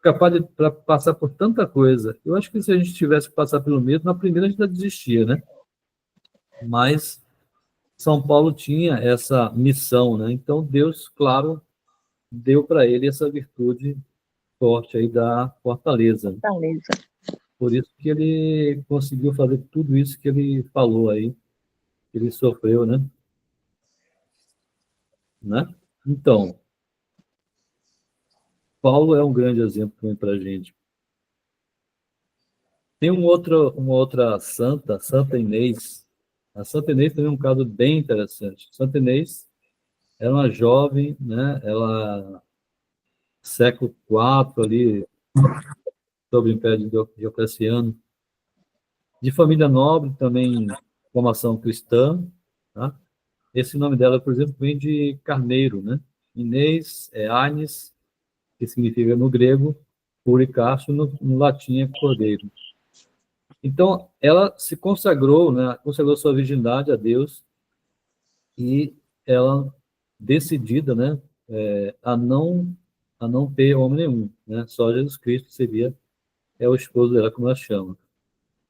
capaz de passar por tanta coisa, eu acho que se a gente tivesse que passar pelo mesmo, na primeira a gente já desistia, né? Mas São Paulo tinha essa missão, né? Então, Deus, claro, deu para ele essa virtude forte aí da fortaleza. Por isso que ele conseguiu fazer tudo isso que ele falou aí, que ele sofreu, né? Então, Paulo é um grande exemplo também para a gente. Tem uma outra santa, Santa Inês. A Santa Inês também é um caso bem interessante. Santa Inês era uma jovem, né? Ela, século IV ali, sob o Império Diocleciano, de família nobre, também formação cristã, tá? Esse nome dela, por exemplo, vem de carneiro, né? Inês é Anis, que significa no grego, puricasto, no latim é cordeiro. Então, ela se consagrou, né? Consagrou sua virgindade a Deus e ela decidida, né? A não ter homem nenhum, né? Só Jesus Cristo seria o esposo dela, como ela chama.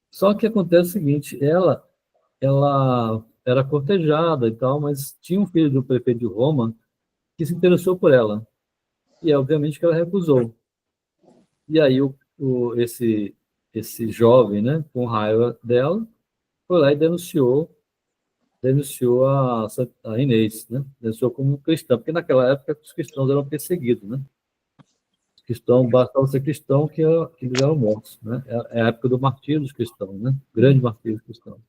Só que acontece o seguinte, ela era cortejada e tal, mas tinha um filho do prefeito de Roma que se interessou por ela. E, obviamente, que ela recusou. E aí, esse jovem, né, com raiva dela, foi lá e denunciou a Inês, né? Denunciou como cristã, porque naquela época os cristãos eram perseguidos, né? Os cristãos, bastava ser cristão que eles eram mortos, né? É a época do martírio dos cristãos, né? Grande martírio dos cristãos.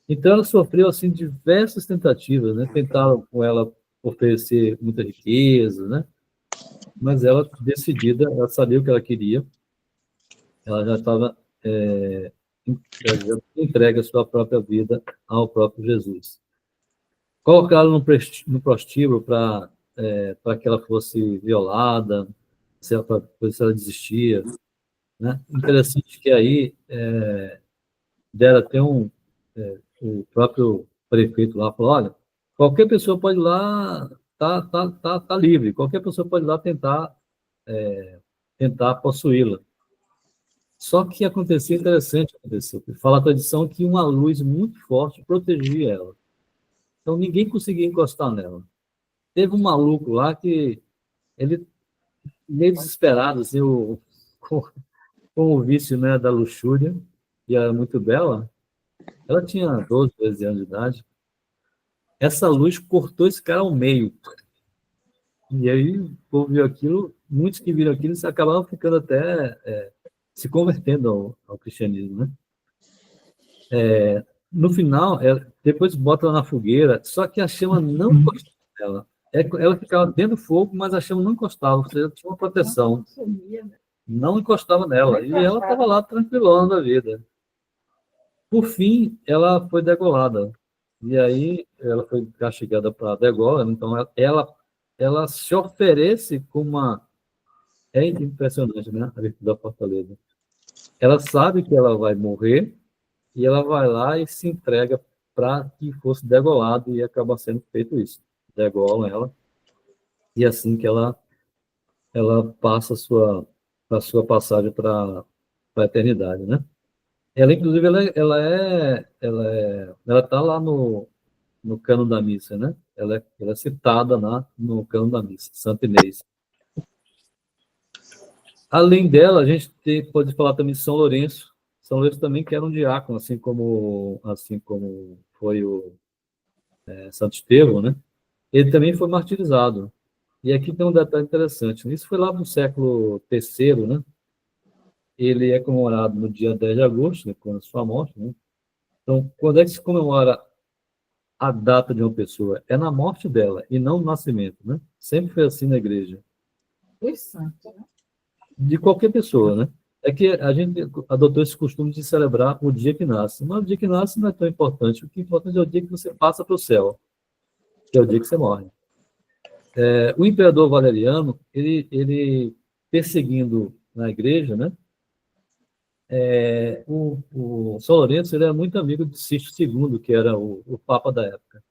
Então, ela sofreu, assim, diversas tentativas, né? Tentaram com ela oferecer muita riqueza, né? Mas ela, decidida, ela sabia o que ela queria, ela já estava entregue a sua própria vida ao próprio Jesus. Colocaram no prostíbulo para que ela fosse violada, se ela desistia, né? Interessante que aí deram até o próprio prefeito lá falou, olha, qualquer pessoa pode ir lá, tá livre, qualquer pessoa pode ir lá tentar possuí-la. Só que acontecia interessante, fala a tradição que uma luz muito forte protegia ela. Então ninguém conseguia encostar nela. Teve um maluco lá que ele, meio desesperado, assim, com o vício, né, da luxúria, e era muito bela, ela tinha 12, 13 anos de idade, essa luz cortou esse cara ao meio. E aí, o povo viu aquilo, muitos que viram aquilo acabaram ficando até se convertendo ao cristianismo, né? No final, depois bota ela na fogueira, só que a chama não encostava nela. Ela ficava dentro do fogo, mas a chama não encostava, ou seja, tinha uma proteção. Não encostava nela. E ela estava lá tranquilona da vida. Por fim, ela foi degolada. E aí, ela foi castigada para degola. Então, ela se oferece como uma... É impressionante, né? A virtude da fortaleza. Ela sabe que ela vai morrer, e ela vai lá e se entrega para que fosse degolado, e acaba sendo feito isso. Degola ela, e assim que ela passa a sua passagem para a eternidade, né? Ela, inclusive, ela está lá no cano da missa, né? Ela é citada no cano da missa, Santa Inês. Além dela, a gente pode falar também de São Lourenço. São Lourenço também, que era um diácono, assim como foi o Santo Estevão, né? Ele também foi martirizado. E aqui tem um detalhe interessante, né? Isso foi lá no século III, né? Ele é comemorado no dia 10 de agosto, né, com a sua morte, né? Então, quando é que se comemora a data de uma pessoa? É na morte dela, e não no nascimento, né? Sempre foi assim na igreja. Os santos, né? De qualquer pessoa, né? É que a gente adotou esse costume de celebrar o dia que nasce. Mas o dia que nasce não é tão importante. O que é importante é o dia que você passa para o céu, que é o dia que você morre. O imperador Valeriano, ele perseguindo na igreja, né? O São Lourenço, ele era muito amigo de Sixto II, que era o papa da época.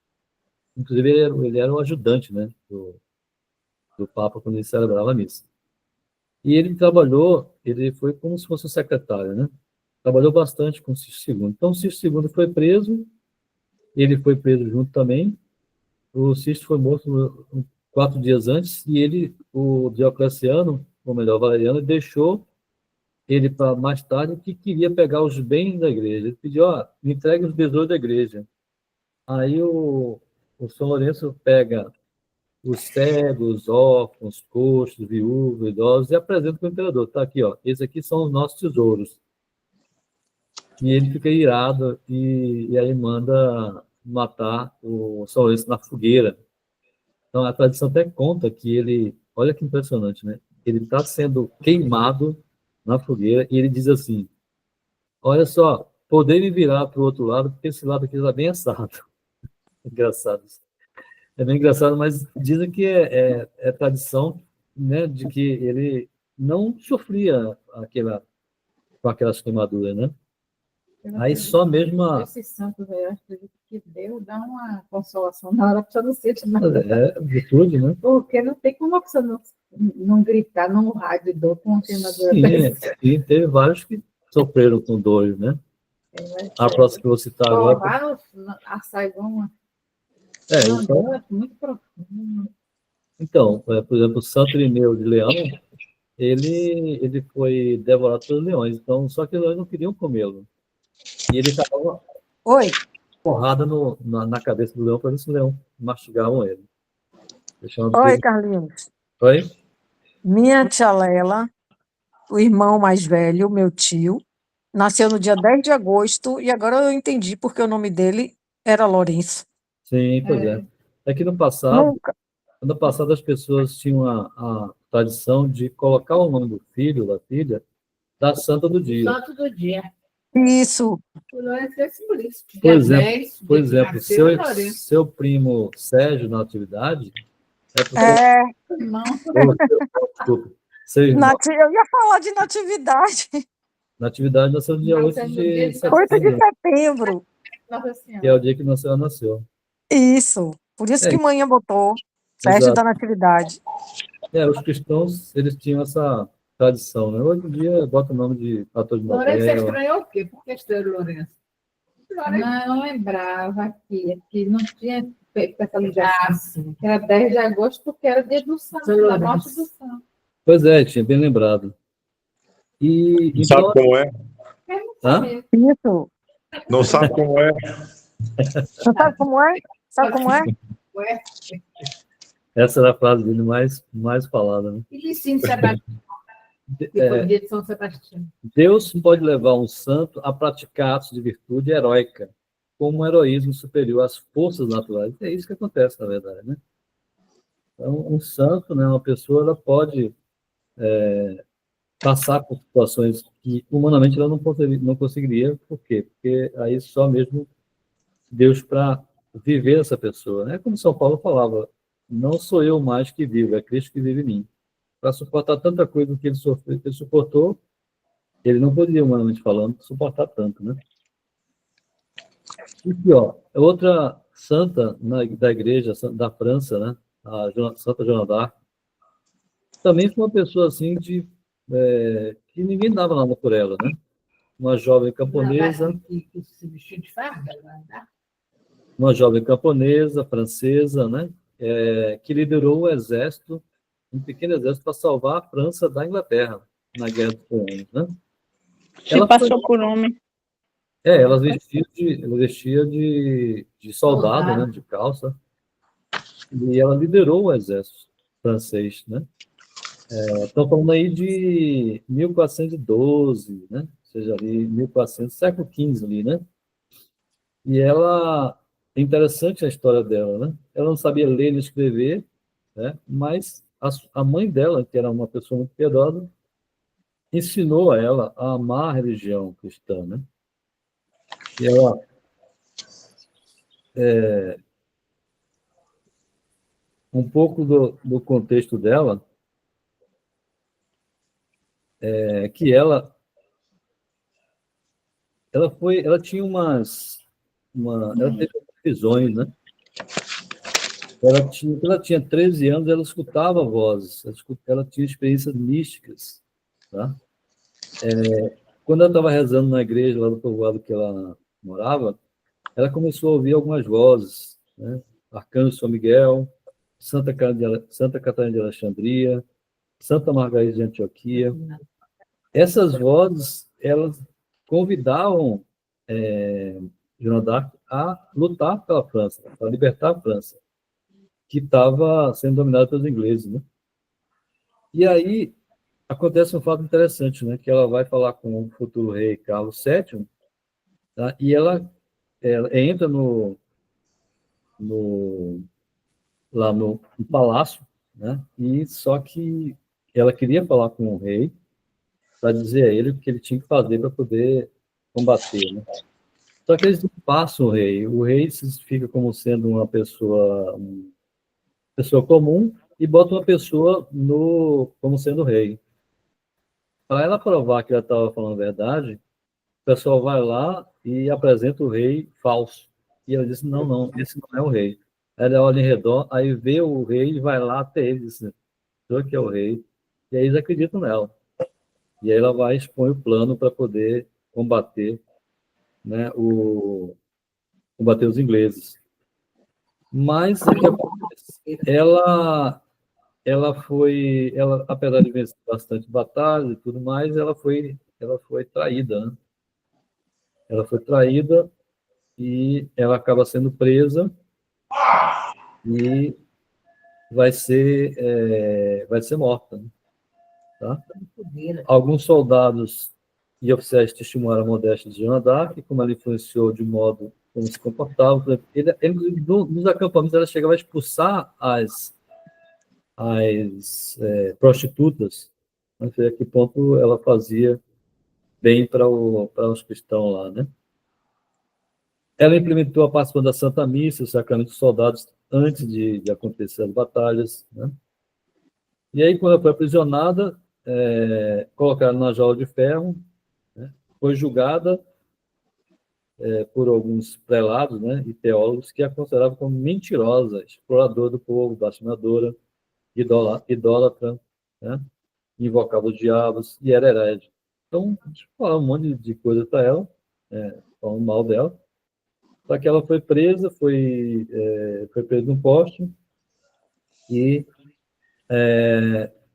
Inclusive, ele era o ajudante, né, do papa quando ele celebrava a missa. E ele foi como se fosse um secretário, né? Trabalhou bastante com o Sixto II. Então, o Sixto II foi preso, ele foi preso junto também. O Sixto foi morto 4 dias antes, e o Diocleciano, ou melhor, Valeriano, deixou ele para mais tarde, que queria pegar os bens da igreja. Ele pediu, me entregue os tesouros da igreja. Aí o São Lourenço pega os cegos, órfãos, coxos, viúvos, idosos, e apresenta para o imperador. Está aqui, esses aqui são os nossos tesouros. E ele fica irado, e aí manda matar o São Lourenço na fogueira. Então, a tradição até conta que olha que impressionante, né? Ele está sendo queimado na fogueira, e ele diz assim, olha só, poder me virar para o outro lado, porque esse lado aqui está bem assado. Engraçado. É bem engraçado, mas dizem que é tradição, né, de que ele não sofria com aquelas queimaduras, né? Aí só mesmo Esses santos aí, acho que Deus dá uma consolação na hora que você não sente nada. virtude, né? Porque não tem como você não gritar no rádio dor com uma queimadura Sim, dessa. e teve vários que sofreram com dores, né? A próxima que eu vou citar agora... A Saigon, então, é muito profundo. Então, por exemplo, o Santo Irineu de Leão, ele foi devorado pelos leões, então, só que os leões não queriam comê-lo. E ele estava porrada na cabeça do leão para ver se o leão mastigavam ele. Oi, Carlinhos. Oi? Minha tia Lela, o irmão mais velho, meu tio, nasceu no dia 10 de agosto e agora eu entendi porque o nome dele era Lourenço. Sim, pois é. É que no passado as pessoas tinham a tradição de colocar o nome do filho, da filha, da santa do dia. Santo do dia. Isso. Por exemplo, seu primo Sérgio na atividade... Desculpa. Eu ia falar de natividade. Natividade nasceu no dia 8 de setembro. 8 de setembro. Que é o dia que Nossa Senhora nasceu. Isso. Por isso É, que manhã botou festa exato. da Natividade. Os cristãos, eles tinham essa tradição, né? Hoje em dia, bota o nome de ator de Lourenço, você novela. estranhou o quê? Por que estranhou Lourenço? Não lembrava que não tinha feito essa ligação. Que era 10 de agosto, porque era dia do santo, da morte do santo. Pois é, tinha bem lembrado. E, Não sabe então, como é? Eu não hã? sabia. Isso. Não sabe como é? Não sabe como é? Sabe como é? Ué, Essa era a frase dele mais falada, né? e Licínio Sebastião, que foi dia de São Sebastião. Deus pode levar um santo a praticar atos de virtude heróica, como um heroísmo superior às forças naturais. É isso que acontece, na verdade, né? Então, um santo, né, uma pessoa, ela pode passar por situações que humanamente ela não conseguiria. Por quê? Porque aí só mesmo Deus para viver essa pessoa. Né? Como São Paulo falava, não sou eu mais que vivo, é Cristo que vive em mim. Para suportar tanta coisa que ele sofreu, que ele suportou, ele não podia, humanamente falando, suportar tanto, né? E aqui, ó, outra santa da igreja da França, né? A Santa Joana d'Arc, também foi uma pessoa assim que ninguém dava nada por ela, né? Uma jovem camponesa, Que se vestiu de farda, né? uma jovem camponesa francesa, né? Que liderou o exército, um pequeno exército para salvar a França da Inglaterra na Guerra dos 100 Anos, né? Se passou por homem. Ela vestia de soldado, né? De calça, e ela liderou o exército francês, né? Estão falando aí de 1412, né? Ou seja, ali 1400, século XV ali, né? E ela, é interessante a história dela, né? Ela não sabia ler nem escrever, né? Mas a mãe dela, que era uma pessoa muito piedosa, ensinou a ela a amar a religião cristã, né? E ela, um pouco do contexto dela, é que ela tinha ela teve visões, né? Quando ela tinha 13 anos, ela escutava vozes, ela tinha experiências místicas, tá? Quando ela estava rezando na igreja lá do povoado que ela morava, ela começou a ouvir algumas vozes, né? Arcanjo São Miguel, Santa Catarina de Alexandria, Santa Margarida de Antioquia. Essas vozes, elas convidavam Joana d'Arc a lutar pela França, para libertar a França, que estava sendo dominada pelos ingleses, né? E aí acontece um fato interessante, né? Que ela vai falar com o futuro rei Carlos VII, tá? E ela entra no, lá no palácio, né? E só que ela queria falar com o rei para dizer a ele o que ele tinha que fazer para poder combater, né? Só que eles não passam o rei se fica como sendo uma pessoa comum e bota uma pessoa como sendo rei. Para ela provar que ela estava falando a verdade, o pessoal vai lá e apresenta o rei falso. E ela disse, não, não, esse não é o rei. Ela olha em redor, aí vê o rei e vai lá até ele, diz, eu que é o rei. E aí eles acreditam nela. E aí ela vai e expõe o plano para poder combater, né, combater os ingleses. Mas o que acontece? Ela, apesar de vencer bastante batalhas e tudo mais, ela foi traída, né? Ela foi traída e ela acaba sendo presa e vai ser morta, né? Tá? Alguns soldados e oficiais testemunharam a modéstia de Joana d'Arc, como ela influenciou de modo como se comportava. Por exemplo, nos acampamentos ela chegava a expulsar as prostitutas, não sei a que ponto ela fazia bem para os cristãos lá, né? Ela implementou a participação da Santa Missa, o sacramento dos soldados, antes de acontecer as batalhas, né? E aí, quando ela foi aprisionada, colocaram na jaula de ferro, né? Foi julgada por alguns prelados, né, e teólogos que a consideravam como mentirosa, exploradora do povo, blasfemadora, idólatra, né, invocava os diabos e era herege. Então, a gente falava um monte de coisa para ela, falando mal dela, só que ela foi presa, foi presa num poste e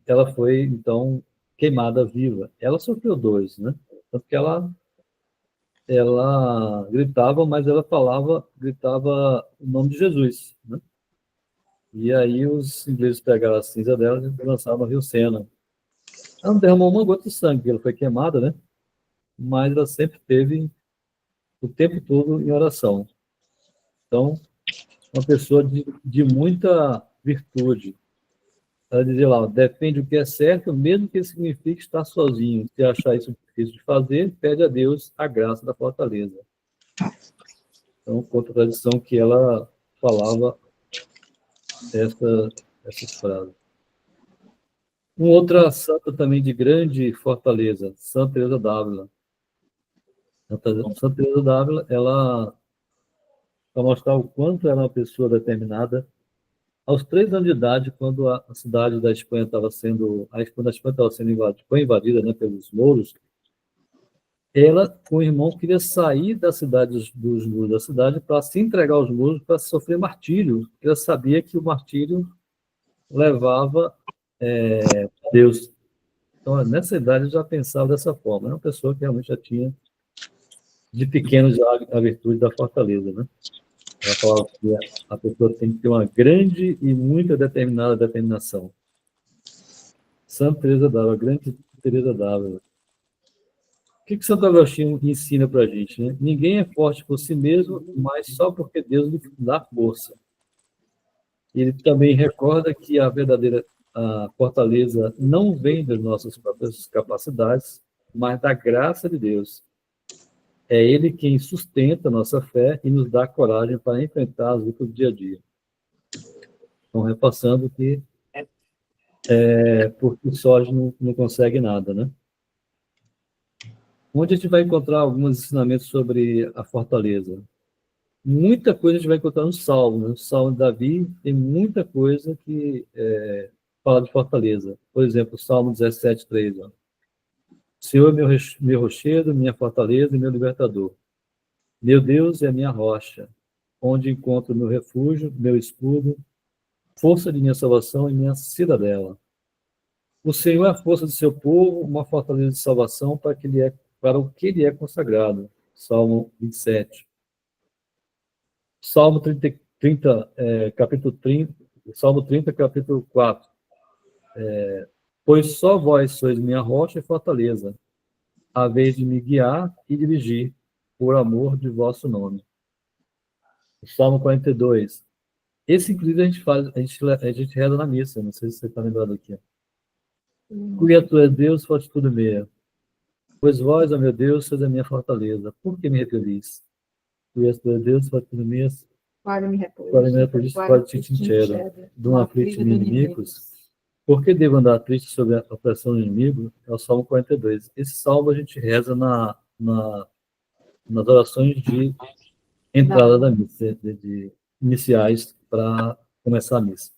ela foi, então, queimada viva. Ela sofreu dores, né? Tanto que ela gritava, mas ela gritava o nome de Jesus, né? E aí os ingleses pegaram a cinza dela e lançaram no Rio Sena. Ela não derramou uma gota de sangue, ela foi queimada, né? Mas ela sempre teve o tempo todo em oração. Então, uma pessoa de muita virtude. Ela dizia lá, defende o que é certo, mesmo que signifique estar sozinho. Se achar isso difícil de fazer, pede a Deus a graça da fortaleza. Então, contra a tradição que ela falava essas frases. Uma outra santa também de grande fortaleza, Santa Teresa d'Ávila. Santa Teresa d'Ávila, ela, para mostrar o quanto era uma pessoa determinada, aos 3 anos de idade, quando a cidade da Espanha estava sendo, foi invadida, né, pelos mouros, ela, com o irmão, queria sair da cidade, dos muros da cidade, para se entregar aos muros, para sofrer martírio, porque ela sabia que o martírio levava a Deus. Então, nessa idade, eu já pensava dessa forma. É uma pessoa que realmente já tinha, de pequeno, já a virtude da fortaleza, né? Ela falava que a pessoa tem que ter uma grande e muito determinada determinação. Santa Teresa d'Ávila, grande Teresa d'Ávila. O que Santo Agostinho ensina para a gente, né? Ninguém é forte por si mesmo, mas só porque Deus lhe dá força. Ele também recorda que a verdadeira fortaleza não vem das nossas próprias capacidades, mas da graça de Deus. É Ele quem sustenta a nossa fé e nos dá coragem para enfrentar as lutas do dia a dia. Então, repassando que por si só a gente não consegue nada, né? Onde a gente vai encontrar alguns ensinamentos sobre a fortaleza? Muita coisa a gente vai encontrar no Salmo, né? No Salmo de Davi tem muita coisa que fala de fortaleza. Por exemplo, o Salmo 17:3. Ó. Senhor é meu rochedo, minha fortaleza e meu libertador. Meu Deus é minha rocha, onde encontro meu refúgio, meu escudo, força de minha salvação e minha cidadela. O Senhor é a força do seu povo, uma fortaleza de salvação para o que ele é consagrado. Salmo 27. Salmo 30, capítulo 30, Salmo 30, capítulo 4. Pois só vós sois minha rocha e fortaleza, a vez de me guiar e dirigir, por amor de vosso nome. Salmo 42. Esse, inclusive, a gente reza na missa, não sei se você está lembrado aqui. Cuida tu és Deus, forte tudo meia. Pois vós, ó meu Deus, sois a minha fortaleza. Por que me repelis? Cuida tu és Deus, forte tudo meia. Para me repor, pode te tinchero, de um aflito de inimigos. Por que devo andar triste sobre a opressão do inimigo? É o Salmo 42. Esse salmo a gente reza nas orações de entrada da missa, de iniciais para começar a missa.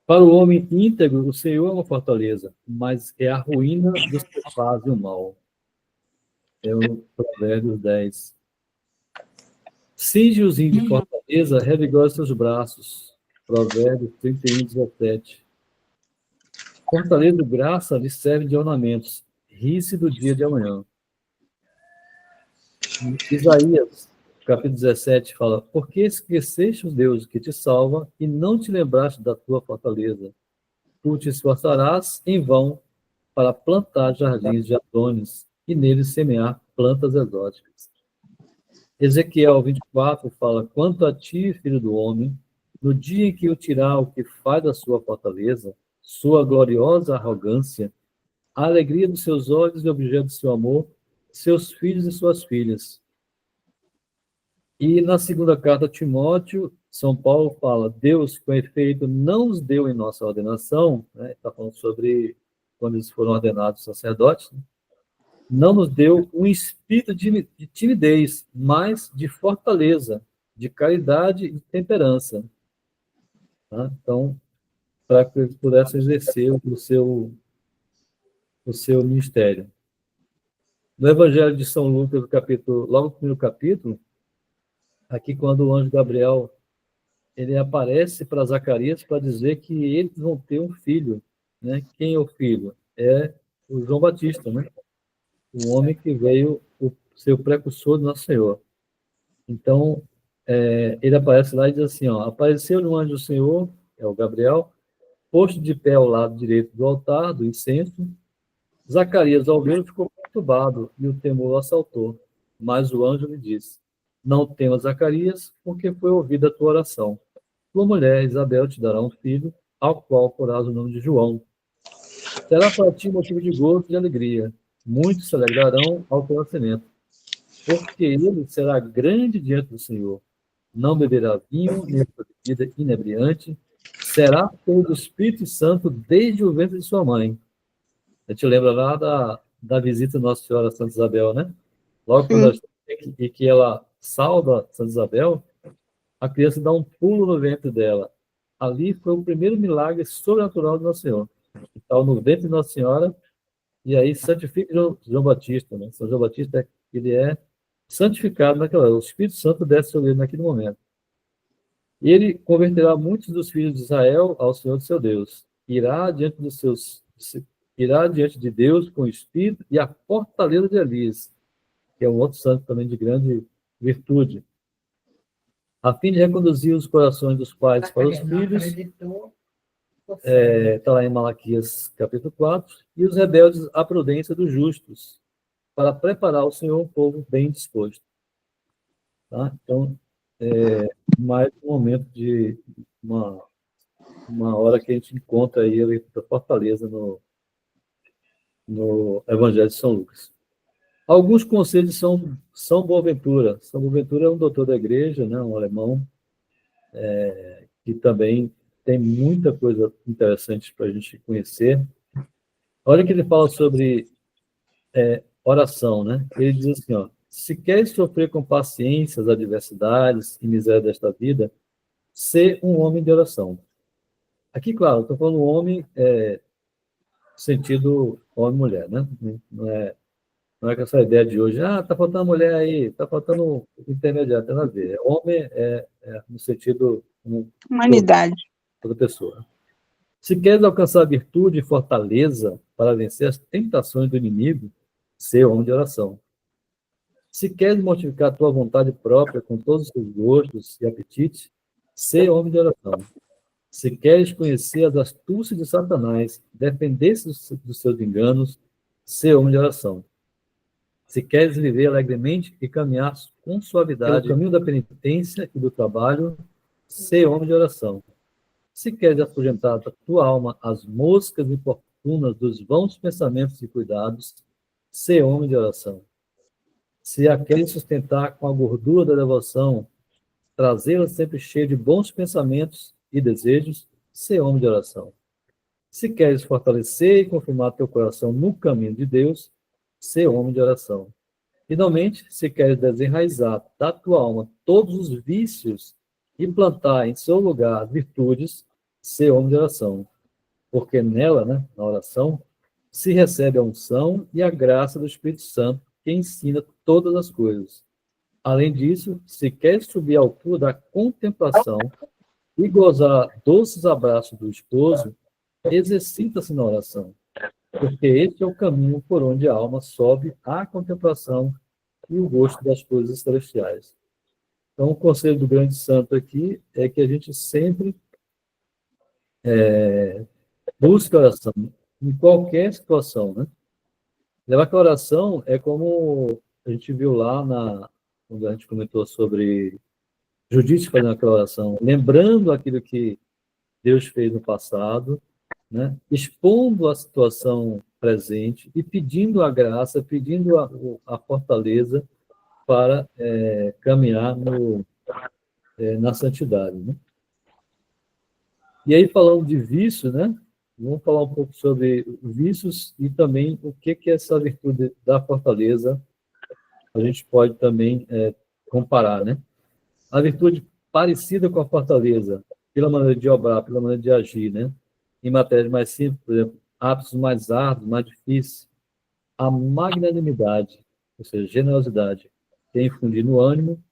Para o homem íntegro, o Senhor é uma fortaleza, mas é a ruína dos que fazem o mal. É o Provérbios 10. Cinge-os de fortaleza, revigora seus braços. Provérbios 31:17. Fortaleza e graça lhe serve de ornamentos. Ri-se do dia de amanhã. Isaías, capítulo 17, fala: Por que esqueceste o Deus que te salva e não te lembraste da tua fortaleza? Tu te esforçarás em vão para plantar jardins de Adonis e neles semear plantas exóticas. Ezequiel 24 fala: Quanto a ti, filho do homem, no dia em que eu tirar o que faz da sua fortaleza, sua gloriosa arrogância, a alegria dos seus olhos e objeto do seu amor, seus filhos e suas filhas. E na segunda carta a Timóteo, São Paulo fala: Deus, com efeito, não os deu em nossa ordenação, né? Está falando sobre quando eles foram ordenados sacerdotes, né? não nos deu um espírito de timidez, mas de fortaleza, de caridade e de temperança. Tá? Então, para que eles pudessem exercer o seu ministério. No Evangelho de São Lucas, logo no primeiro capítulo, aqui quando o anjo Gabriel ele aparece para Zacarias para dizer que eles vão ter um filho. Né? Quem é o filho? É o João Batista, né? O homem que veio ser o precursor do Nosso Senhor. Então, ele aparece lá e diz assim, ó, apareceu um anjo do Senhor, é o Gabriel, posto de pé ao lado direito do altar, do incenso. Zacarias, ao vê-lo, ficou perturbado e o temor o assaltou. Mas o anjo lhe disse, não temas, Zacarias, porque foi ouvida a tua oração. Tua mulher, Isabel, te dará um filho, ao qual porás o nome de João. Será para ti motivo de gozo e de alegria. Muitos se alegrarão ao teu nascimento, porque ele será grande diante do Senhor. Não beberá vinho, nem bebida inebriante. Será cheio do Espírito Santo desde o ventre de sua mãe. A gente lembra lá da visita de Nossa Senhora Santa Isabel, né? Logo quando e que ela salva Santa Isabel, a criança dá um pulo no ventre dela. Ali foi o primeiro milagre sobrenatural do Nosso Senhor. Estava no ventre de Nossa Senhora, e aí santifica João Batista, né? São João Batista, ele é santificado naquela hora. O Espírito Santo desce sobre ele naquele momento. E ele converterá muitos dos filhos de Israel ao Senhor seu Deus. Irá diante de Deus com o Espírito e a fortaleza de Elias, que é um outro santo também de grande virtude, a fim de reconduzir os corações dos pais para os filhos. Está lá em Malaquias, capítulo 4, e os rebeldes à prudência dos justos, para preparar o Senhor um povo bem disposto. Tá? Então, mais um momento de uma hora que a gente encontra aí a fortaleza no Evangelho de São Lucas. Alguns conselhos de São Boaventura. São Boaventura é um doutor da igreja, né, um alemão, que também tem muita coisa interessante para a gente conhecer. Olha que ele fala sobre oração, né? Ele diz assim, ó, se queres sofrer com paciência as adversidades e miséria desta vida, ser um homem de oração. Aqui, claro, estou falando homem, sentido homem-mulher, né? Não é com essa ideia de hoje, tá faltando mulher aí, tá faltando intermediário, tem nada a ver. Homem no sentido... Humanidade. Toda pessoa. Se queres alcançar virtude e fortaleza para vencer as tentações do inimigo, ser homem de oração. Se queres mortificar a tua vontade própria com todos os seus gostos e apetites, ser homem de oração. Se queres conhecer as astúcias de Satanás, defender-se dos seus enganos, ser homem de oração. Se queres viver alegremente e caminhar com suavidade pelo caminho da penitência e do trabalho, ser homem de oração. Se queres afugentar da tua alma as moscas importunas dos vãos pensamentos e cuidados, ser homem de oração. Se a queres sustentar com a gordura da devoção, trazê-la sempre cheia de bons pensamentos e desejos, ser homem de oração. Se queres fortalecer e confirmar teu coração no caminho de Deus, ser homem de oração. Finalmente, se queres desenraizar da tua alma todos os vícios e plantar em seu lugar as virtudes, ser homem de oração. Porque nela, né, na oração, se recebe a unção e a graça do Espírito Santo, que ensina todas as coisas. Além disso, se queres subir à altura da contemplação e gozar doces abraços do esposo, exercita-se na oração, porque este é o caminho por onde a alma sobe à contemplação e o gosto das coisas celestiais. Então, o conselho do grande santo aqui é que a gente sempre busque a oração, em qualquer situação, né? Levar que a oração é como a gente viu lá quando a gente comentou sobre Judite fazendo aquela oração, lembrando aquilo que Deus fez no passado, né? Expondo a situação presente e pedindo a graça, pedindo a fortaleza para caminhar na santidade, né? E aí, falando de vício, né? Vamos falar um pouco sobre vícios e também o que é essa virtude da fortaleza. A gente pode também comparar, né? A virtude parecida com a fortaleza, pela maneira de obrar, pela maneira de agir, né? Em matérias mais simples, por exemplo, hábitos mais árduos, mais difíceis, a magnanimidade, ou seja, generosidade, que é infundir no ânimo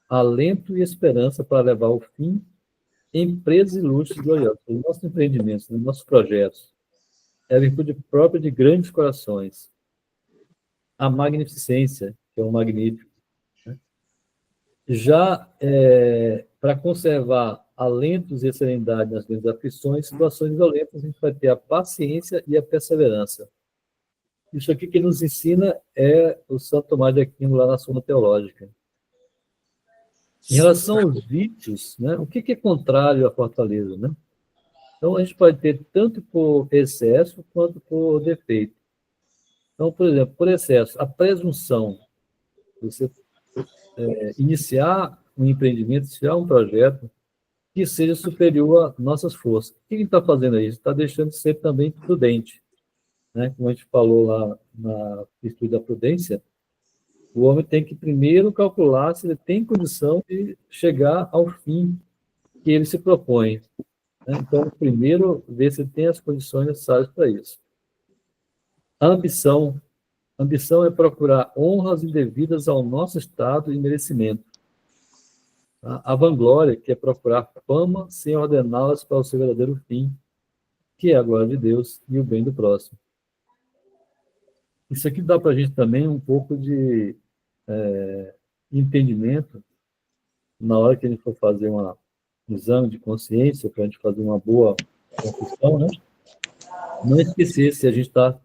alento e esperança para levar ao fim empresas ilustres e gloriosas. Os nossos empreendimentos, os nossos projetos, é a virtude própria de grandes corações. A magnificência, que é o magnífico. Né? Já para conservar alentos e serenidade nas grandes aflições, situações violentas, a gente vai ter a paciência e a perseverança. Isso aqui que nos ensina é o Santo Tomás de Aquino, lá na Suma Teológica. Em relação aos vícios, né, o que é contrário à fortaleza? Né? Então, a gente pode ter tanto por excesso quanto por defeito. Então, por exemplo, por excesso, a presunção, você iniciar um empreendimento, iniciar um projeto que seja superior às nossas forças. O que a gente está fazendo aí? Está deixando de ser também prudente. Né? Como a gente falou lá na virtude da prudência, o homem tem que primeiro calcular se ele tem condição de chegar ao fim que ele se propõe. Né? Então, primeiro, ver se tem as condições necessárias para isso. A ambição. A ambição é procurar honras indevidas ao nosso estado e merecimento. A vanglória, que é procurar fama sem ordená-las para o seu verdadeiro fim, que é a glória de Deus e o bem do próximo. Isso aqui dá para a gente também um pouco de entendimento na hora que a gente for fazer um exame de consciência, para a gente fazer uma boa confissão, né? Não esquecer se a gente está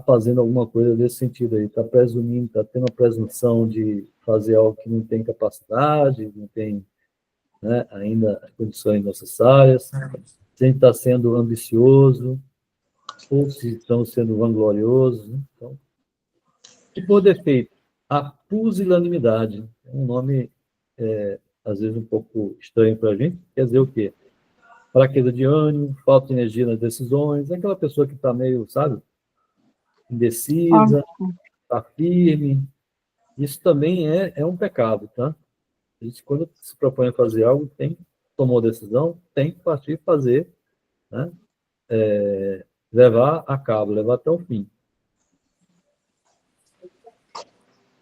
fazendo alguma coisa desse sentido aí, está presumindo, está tendo a presunção de fazer algo que não tem capacidade, não tem, né, ainda as condições necessárias, se a gente está sendo ambicioso, ou se estamos sendo vangloriosos. Né? Então, e por defeito, a pusilanimidade, é um nome, às vezes, um pouco estranho para a gente, quer dizer o quê? Fraqueza de ânimo, falta de energia nas decisões, é aquela pessoa que está meio, sabe, indecisa, está firme. Isso também é um pecado, tá? A gente, quando se propõe a fazer algo, tomou decisão, tem que partir e fazer, né? Levar a cabo, levar até o fim.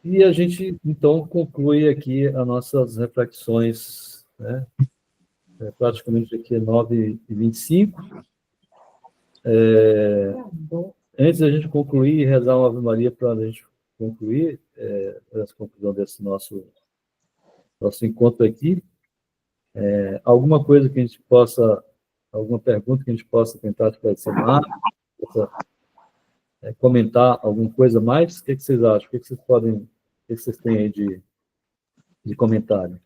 E a gente, então, conclui aqui as nossas reflexões, né? Praticamente aqui é 9h25. Antes da gente concluir e rezar uma Ave Maria para a gente concluir essa conclusão desse nosso encontro aqui, alguma coisa que a gente possa, alguma pergunta que a gente possa tentar esclarecer mais, comentar alguma coisa mais? O que vocês acham? O que vocês têm aí de comentário?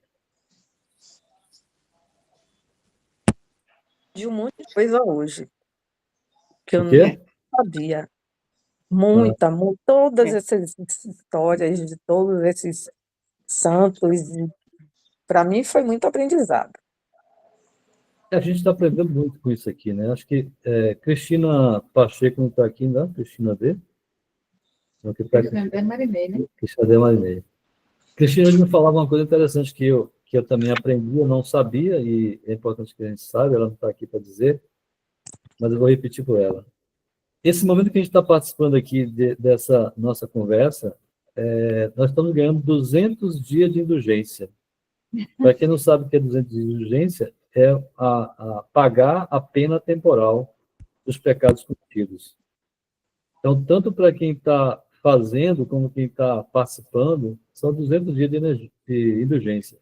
De um monte de coisa hoje, que eu O quê? não sabia. Todas essas histórias de todos esses santos, para mim foi muito aprendizado. A gente está aprendendo muito com isso aqui, né? Acho que Cristina Pacheco não está aqui, não? Cristina D? Cristina D. Marinei, né? Cristina D. Marinei. Cristina me falava uma coisa interessante que eu também aprendi, eu não sabia, e é importante que a gente saiba, ela não está aqui para dizer, mas eu vou repetir por ela. Esse momento que a gente está participando aqui dessa nossa conversa, nós estamos ganhando 200 dias de indulgência. Para quem não sabe o que é 200 dias de indulgência, é pagar a pena temporal dos pecados cometidos. Então, tanto para quem está fazendo como quem está participando, são 200 dias de indulgência.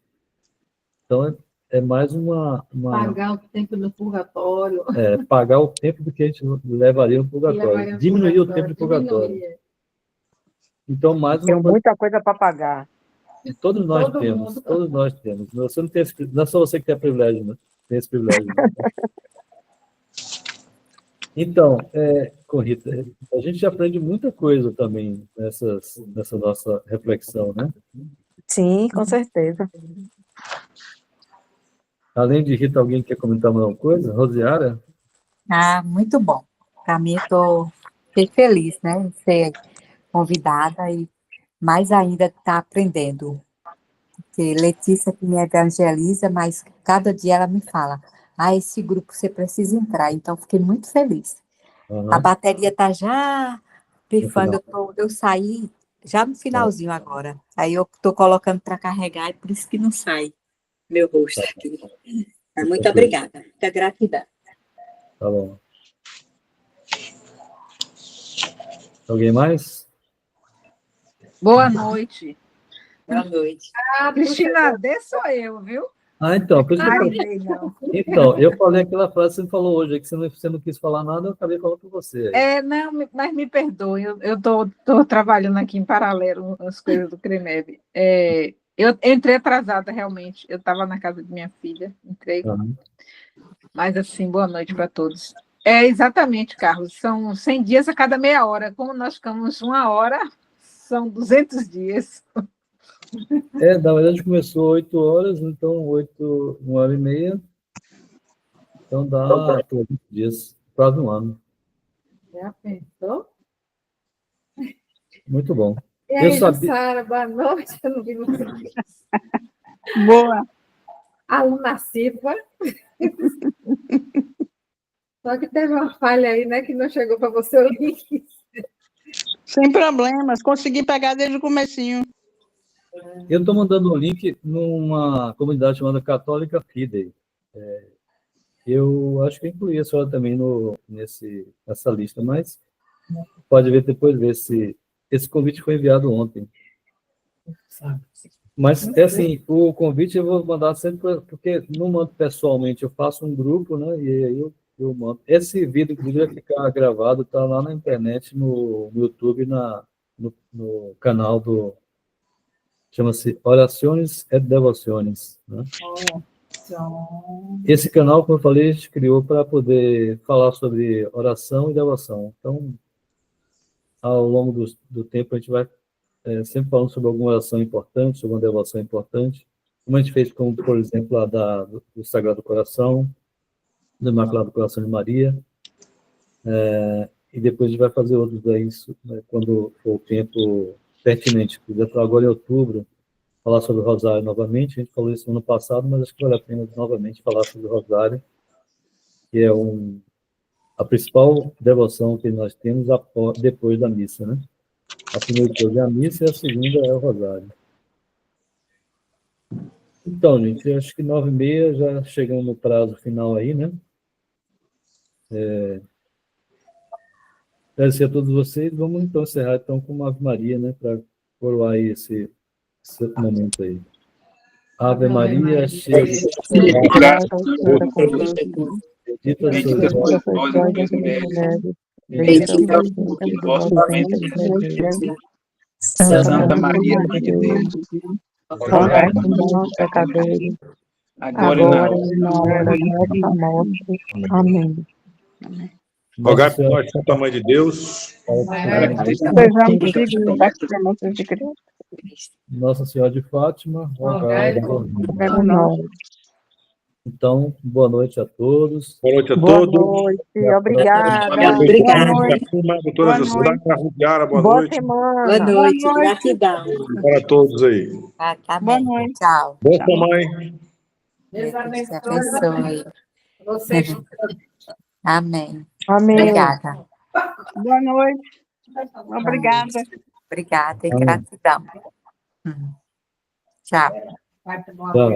Então, é mais uma... Pagar o tempo no purgatório. Pagar o tempo do que a gente levaria no purgatório. Diminuir o tempo de purgatório. Então, mais uma... Tem muita coisa para pagar. E todos nós temos. Você não tem não é só você que tem privilégio, né? Tem esse privilégio. Né? Então, Rita, a gente aprende muita coisa também nessa nossa reflexão, né? Sim, com certeza. Além de Rita, alguém quer comentar mais alguma coisa? Rosiara? Ah, muito bom. Para mim, fiquei feliz, né, de ser convidada e mais ainda estar aprendendo. Porque Letícia que me evangeliza, mas cada dia ela me fala, esse grupo você precisa entrar. Então, fiquei muito feliz. A Aham. bateria está já No pifando, final. eu saí já no Tá, finalzinho agora. Aí eu estou colocando para carregar e por isso que não sai meu rosto tá, aqui. tá Muito tranquilo. obrigada, muita gratidão. Tá bom. Alguém mais? Boa noite. Boa noite. Cristina D sou eu, viu? Então, por isso que eu falei. Marinei, não. Então, eu falei aquela frase que você falou hoje, que você não quis falar nada, eu acabei falando com você. Não, mas me perdoe, eu estou trabalhando aqui em paralelo as coisas do CREMEB. Eu entrei atrasada, realmente. Eu estava na casa de minha filha, entrei. Aham. Mas, assim, boa noite para todos. Exatamente, Carlos, são 100 dias a cada meia hora. Como nós ficamos 1 hora, são 200 dias. Na verdade começou 8 horas, então 1 hora e meia, então dá 20 dias, quase um ano. Já pensou? Muito bom. E Eu aí, sabia. Jussara, boa noite. Eu não vi você. Boa. Aluna Cipa. Só que teve uma falha aí, né? Que não chegou para você o link. Sem problemas, consegui pegar desde o comecinho. Eu estou mandando um link numa comunidade chamada Católica Fidei. Eu acho que eu incluí a senhora também nessa lista, mas pode ver depois, ver se esse convite foi enviado ontem. Mas, assim, o convite eu vou mandar sempre, porque não mando pessoalmente, eu faço um grupo, né, e aí eu mando. Esse vídeo, inclusive, vai ficar gravado, está lá na internet, no YouTube, no canal chama-se Orações e Devoções, né? Esse canal, como eu falei, a gente criou para poder falar sobre oração e devoção. Então, ao longo do tempo, a gente vai sempre falando sobre alguma oração importante, sobre uma devoção importante, como a gente fez, como, por exemplo, a do Sagrado Coração, do Imaculado Coração de Maria, e depois a gente vai fazer outros aí, né, quando for o tempo pertinente. Por exemplo, agora em outubro, falar sobre o Rosário novamente. A gente falou isso no ano passado, mas acho que vale a pena novamente falar sobre o Rosário, que é a principal devoção que nós temos depois da missa, né? A primeira coisa é a missa e a segunda é o Rosário. Então, gente, acho que 9h30 já chegamos no prazo final aí, né? Agradecer a todos vocês. Vamos então encerrar então com uma Ave Maria, né? Para coroar aí esse momento aí. Ave Maria, cheia de Graças bendita sois vós, bendita é o fruto do vosso ventre, Jesus. Santa Maria, Mãe de Deus, rogai por nós, pecadores, agora e na hora da nossa morte. Amém. Rogai por nós, Santa Mãe de Deus. Sejamos dignos das promessas de Cristo. Nossa Senhora de Fátima, rogai por nós. Rogai por nós. Então, boa noite a todos. Boa noite a Boa todos. noite, obrigada. Obrigada. Doutora Jussara, Rubiara, boa Boa noite. semana. Boa noite, gratidão. Para todos aí. Tá Boa bem. noite. Tchau. Boa mãe. Deus Deus te abençoe. abençoe. Vocês. Amém. Amém. Obrigada. Boa noite. Obrigada. Obrigada e Amém. gratidão. Tchau. Vai tomar uma Tchau.